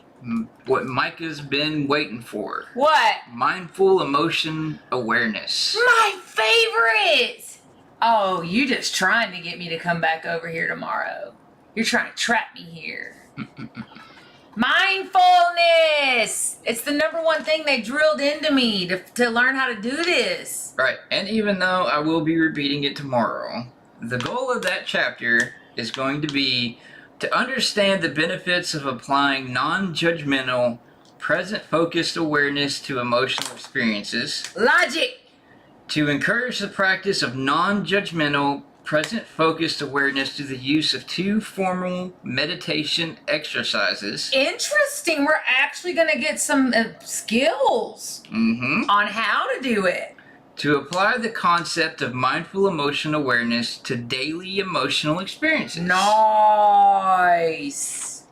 what Micah's been waiting for. What? Mindful emotion awareness. My favorite! Oh, you just trying to get me to come back over here tomorrow. You're trying to trap me here. Mindfulness! It's the #1 thing they drilled into me to learn how to do this. Right, and even though I will be repeating it tomorrow, the goal of that chapter is going to be to understand the benefits of applying non-judgmental, present-focused awareness to emotional experiences. Logic! To encourage the practice of non-judgmental, present-focused awareness through the use of 2 formal meditation exercises. Interesting. We're actually going to get some skills on how to do it. To apply the concept of mindful emotion awareness to daily emotional experiences. Nice.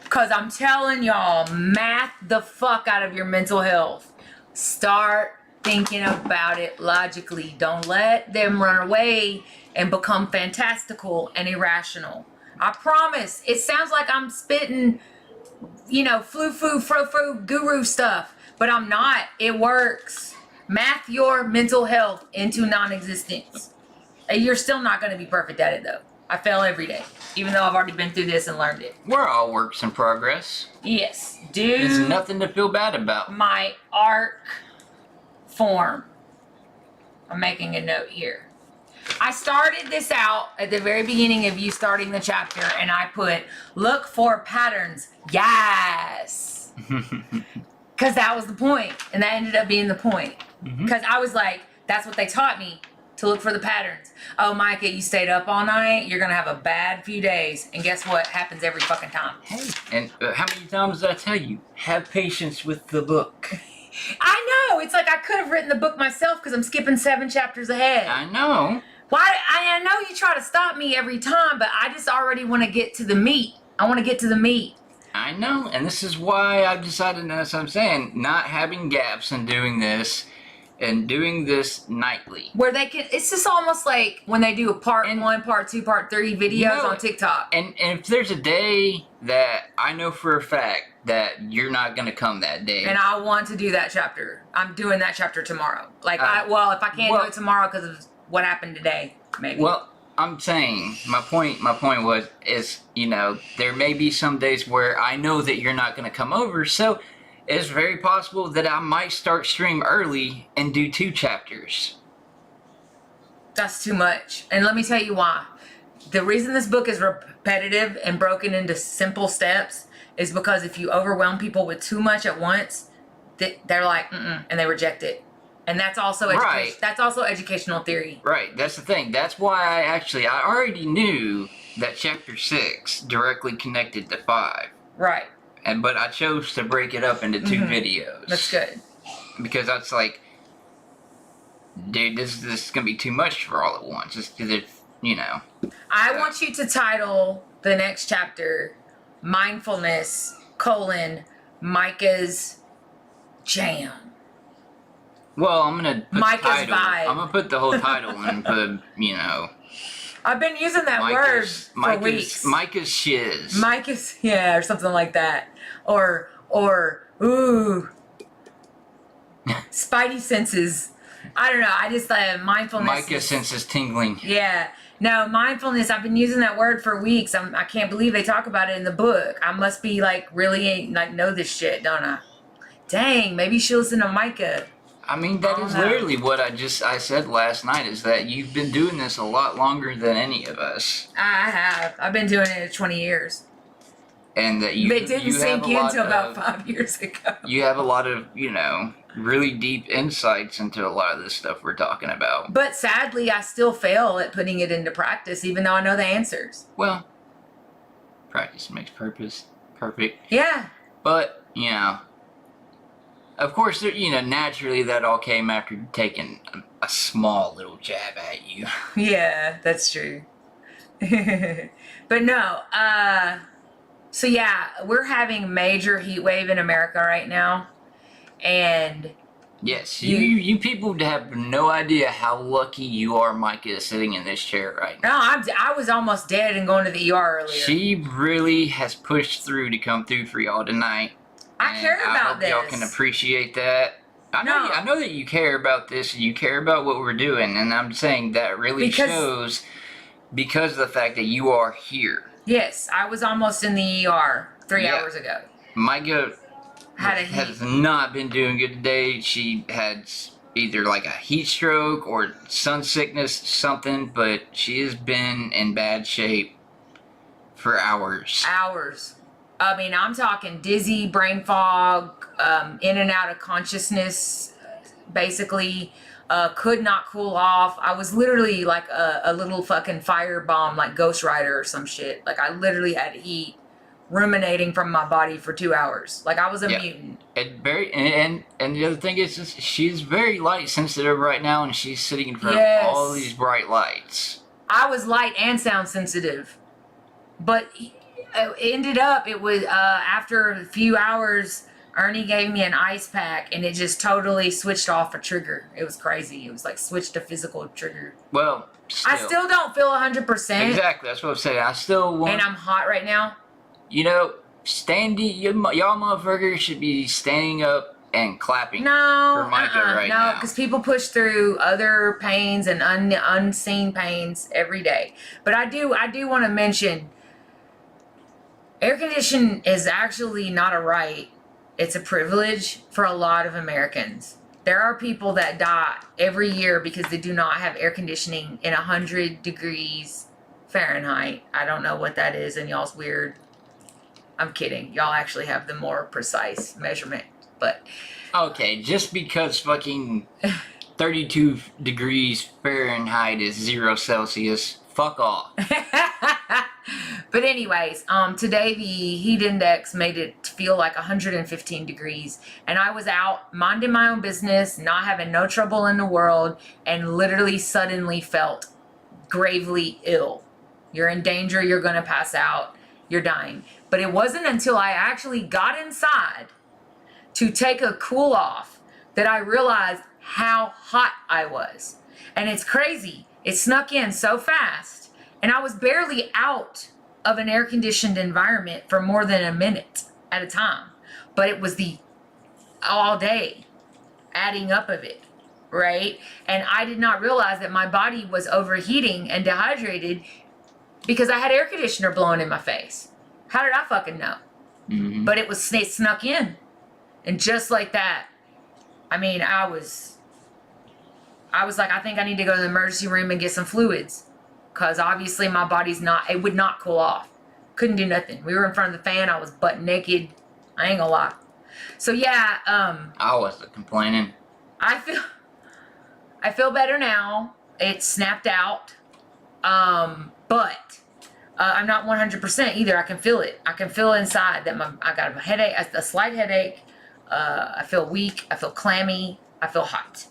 Because I'm telling y'all, math the fuck out of your mental health. Start thinking about it logically. Don't let them run away and become fantastical and irrational. I promise. It sounds like I'm spitting, flu-foo, fro-foo, guru stuff. But I'm not. It works. Math your mental health into non-existence. You're still not going to be perfect at it, though. I fail every day. Even though I've already been through this and learned it. We're all works in progress. Yes. There's nothing to feel bad about. My arc form. I'm making a note here. I started this out at the very beginning of you starting the chapter, and I put, look for patterns. Yes. Because that was the point, and that ended up being the point. Because I was like, that's what they taught me, to look for the patterns. Oh, Micah, you stayed up all night, you're going to have a bad few days. And guess what? Happens every fucking time. Hey, and how many times did I tell you? Have patience with the book. I know. It's like I could have written the book myself because I'm skipping 7 chapters ahead. I know. Why? I know you try to stop me every time, but I just already want to get to the meat. I want to get to the meat. I know, and this is why I've decided, as I'm saying, not having gaps in doing this and doing this nightly. Where they can, it's just almost like when they do a part 1, part 2, part 3 videos on TikTok. And if there's a day that I know for a fact that you're not going to come that day. And I want to do that chapter. I'm doing that chapter tomorrow. Like, if I can't do it tomorrow because of what happened today, maybe. Well, I'm saying, my point is, there may be some days where I know that you're not going to come over, so it's very possible that I might start stream early and do 2 chapters. That's too much. And let me tell you why. The reason this book is repetitive and broken into simple steps is because if you overwhelm people with too much at once, they're like, and they reject it. And that's also that's also educational theory. Right, that's the thing. That's why I already knew that chapter 6 directly connected to 5. Right. But I chose to break it up into 2 videos. That's good. Because that's like, dude, this is gonna be too much for all at once. Just because it's, I want you to title the next chapter Mindfulness, Micah's Jam. Well, I'm gonna put Micah's the title. vibe. I'm gonna put the whole title and put, I've been using that word for weeks. Micah's shiz. Micah's, yeah, or something like that. Or, ooh. Spidey senses. I don't know. I just, mindfulness. Micah senses tingling. Yeah. No, mindfulness, I've been using that word for weeks. I can't believe they talk about it in the book. I must be, really, know this shit, don't I? Dang, maybe she'll listen to Micah. I mean, that is literally what I said last night, is that you've been doing this a lot longer than any of us. I have. I've been doing it 20 years. and that you It didn't you sink have a in lot until about of 5 years ago. you have a lot of really deep insights into a lot of this stuff we're talking about. But sadly, I still fail at putting it into practice, even though I know the answers. Well, practice makes perfect. Yeah. But of course, naturally that all came after taking a small little jab at you. Yeah, that's true. But no, so yeah, we're having a major heat wave in America right now. And Yes, you people have no idea how lucky you are, Micah, sitting in this chair right now. no, I was almost dead and going to the ER earlier. She really has pushed through to come through for y'all tonight. I care I about hope this. y'all can appreciate that. I know that you care about this and you care about what we're doing, and I'm saying that really shows because of the fact that you are here. Yes, I was almost in the ER 3 hours ago. Micah Had a has not been doing good today. She had either like a heat stroke or sun sickness, something, but she has been in bad shape for hours. Hours. I mean, I'm talking dizzy, brain fog, in and out of consciousness, basically. Could not cool off. I was literally like a little fucking firebomb, like Ghost Rider or some shit. Like, I literally had heat ruminating from my body for 2 hours. Like, I was a mutant. And the other thing is she's very light sensitive right now, and she's sitting in front of all these bright lights. I was light and sound sensitive, but it ended up, it was after a few hours, Ernie gave me an ice pack, and it just totally switched off a trigger. It was crazy. It was like switched to physical trigger. Well, I still don't feel 100%. Exactly, that's what I'm saying. I still want. And I'm hot right now. Y'all motherfuckers should be standing up and clapping No, for Micah right no, now. because people push through other pains and unseen pains every day. But I do want to mention, air conditioning is actually not a right. It's a privilege for a lot of Americans. There are people that die every year because they do not have air conditioning in 100 degrees Fahrenheit. I don't know what that is, and y'all's weird. I'm kidding. Y'all actually have the more precise measurement, but... Okay, just because fucking 32 degrees Fahrenheit is 0 Celsius, fuck off. But anyways, today the heat index made it feel like 115 degrees, and I was out minding my own business, not having no trouble in the world, and literally suddenly felt gravely ill. You're in danger, you're gonna pass out, you're dying. But it wasn't until I actually got inside to take a cool off that I realized how hot I was. And it's crazy. It snuck in so fast, and I was barely out of an air-conditioned environment for more than a minute at a time. But it was the all day adding up of it, right? And I did not realize that my body was overheating and dehydrated because I had air conditioner blowing in my face. How did I fucking know? Mm-hmm. But it snuck in. And just like that, I mean, I was like, I think I need to go to the emergency room and get some fluids. Because obviously my body's it would not cool off. Couldn't do nothing. We were in front of the fan. I was butt naked. I ain't gonna lie. So yeah, I wasn't complaining. I feel better now. It snapped out. But I'm not 100% either. I can feel it. I can feel inside that I got a headache, a slight headache. I feel weak. I feel clammy. I feel hot.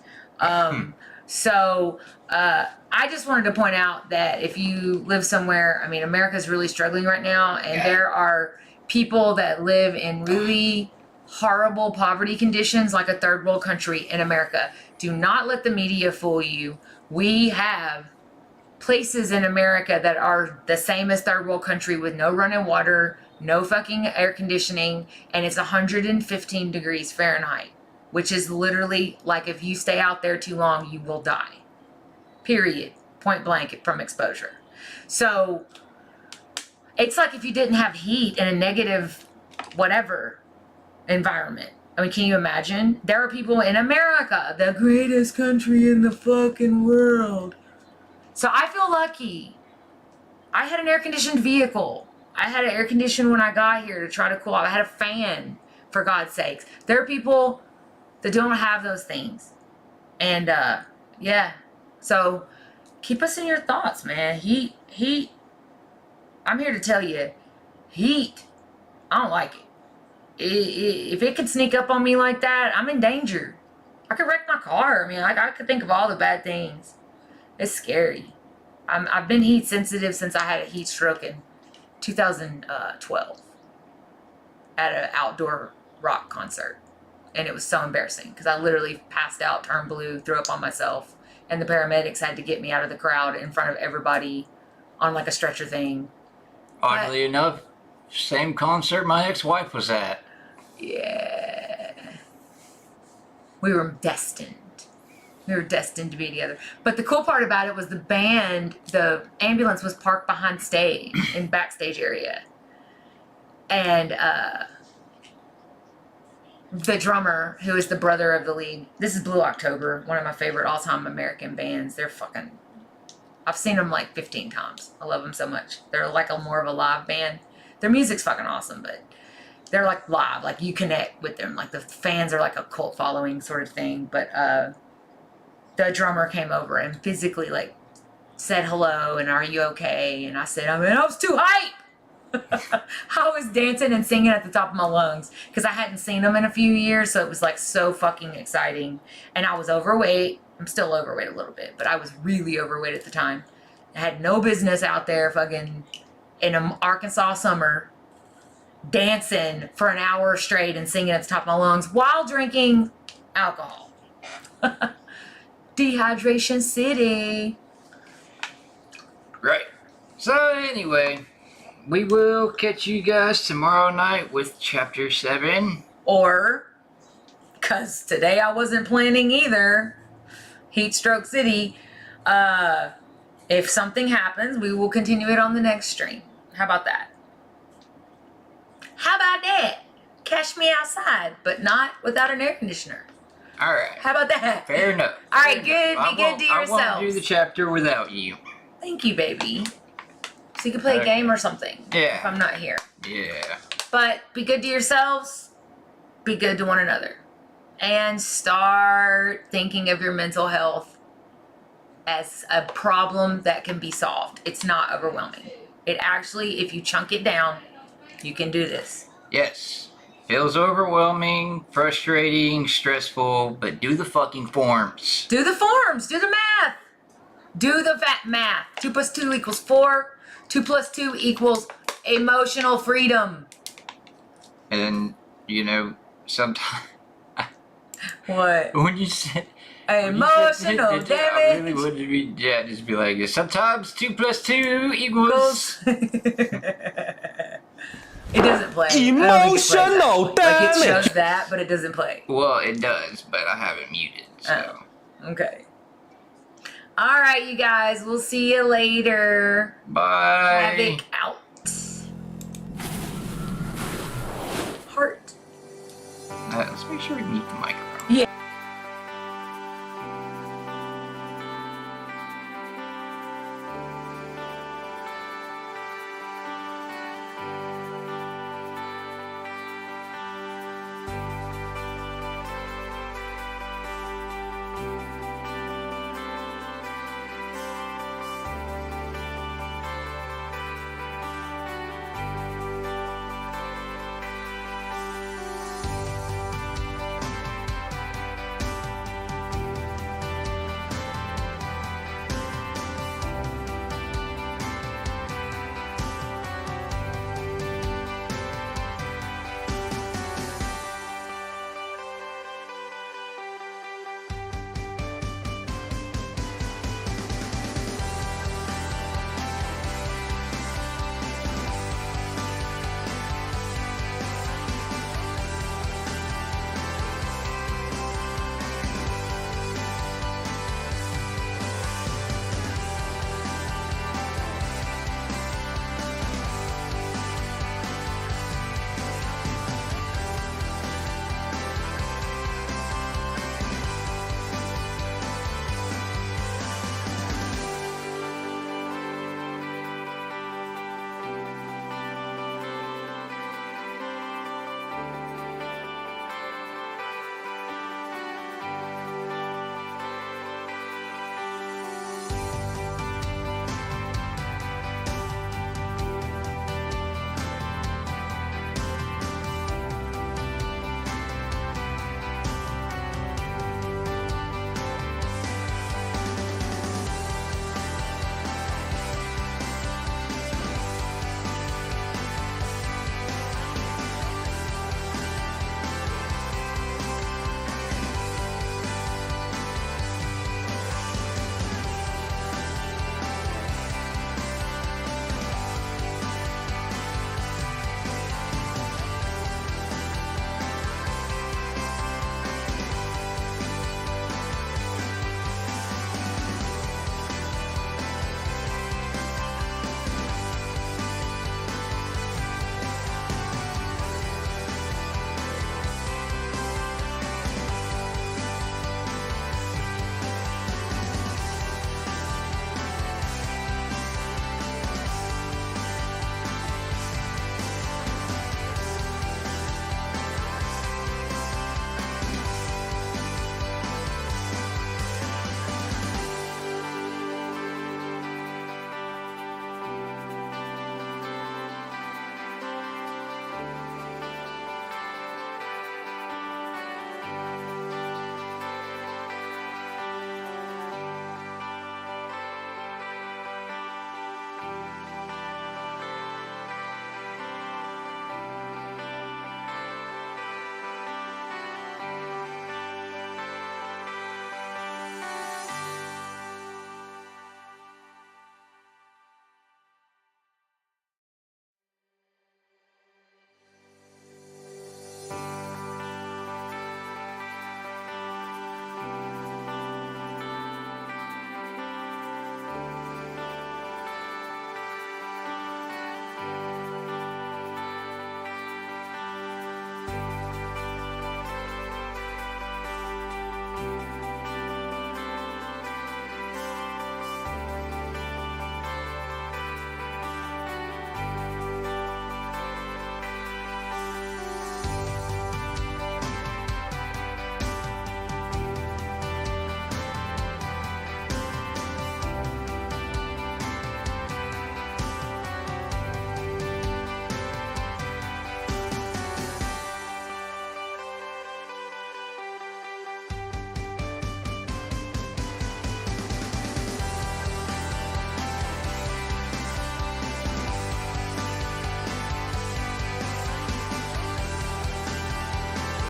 So I just wanted to point out that if you live somewhere, I mean, America's really struggling right now, and there are people that live in really horrible poverty conditions like a third world country in America. Do not let the media fool you. We have places in America that are the same as third world country with no running water, no fucking air conditioning, and it's 115 degrees Fahrenheit, which is literally like if you stay out there too long, you will die. Period. Point blank from exposure. So it's like if you didn't have heat in a negative whatever environment. I mean, can you imagine? There are people in America, the greatest country in the fucking world. So I feel lucky. I had an air-conditioned vehicle. I had an air conditioner when I got here to try to cool off. I had a fan, for God's sakes. There are people that don't have those things. And, yeah. So, keep us in your thoughts, man. Heat. I'm here to tell you, heat, I don't like it. If it could sneak up on me like that, I'm in danger. I could wreck my car. I mean, I could think of all the bad things. It's scary. I've been heat sensitive since I had a heat stroke in 2012 at an outdoor rock concert. And it was so embarrassing because I literally passed out, turned blue, threw up on myself. And the paramedics had to get me out of the crowd in front of everybody on like a stretcher thing. Oddly enough, same concert my ex-wife was at. Yeah. We were destined. We were destined to be together. But the cool part about it was the ambulance was parked behind stage, in backstage area. And the drummer, who is the brother of the lead, this is Blue October, one of my favorite all-time American bands. They're fucking, I've seen them like 15 times. I love them so much. They're like more of a live band. Their music's fucking awesome, but they're like live, like you connect with them. Like the fans are like a cult following sort of thing. But the drummer came over and physically like said hello and are you okay? And I said, I was too hype. I was dancing and singing at the top of my lungs because I hadn't seen them in a few years, so it was like so fucking exciting. And I was overweight. I'm still overweight a little bit, but I was really overweight at the time. I had no business out there fucking in an Arkansas summer dancing for an hour straight and singing at the top of my lungs while drinking alcohol. Dehydration City. Right. So anyway, we will catch you guys tomorrow night with Chapter 7. Or, because today I wasn't planning either, Heat Stroke City. If something happens, we will continue it on the next stream. How about that? How about that? Catch me outside, but not without an air conditioner. All right. How about that? Fair enough. All right, Fair good. enough. Be good to I won't do yourselves. the chapter without you. Thank you, baby. So you can play a game or something. Yeah. If I'm not here. Yeah. But be good to yourselves. Be good to one another. And start thinking of your mental health as a problem that can be solved. It's not overwhelming. It actually, if you chunk it down, you can do this. Yes. Feels overwhelming, frustrating, stressful, but do the fucking forms. Do the forms. Do the math. Do the math. 2 + 2 = 4. 2 + 2 = emotional freedom. And, you know, sometimes What? when you said Emotional I damage. really would be, just be like, sometimes 2 + 2 equals. It doesn't play. I don't think it plays that. Emotional Like it shows damage. that, but it doesn't play. Well, it does, but I have it muted, so. Okay. All right, you guys. We'll see you later. Bye. Havoc out. Heart. Let's make sure we mute the microphone. Yeah.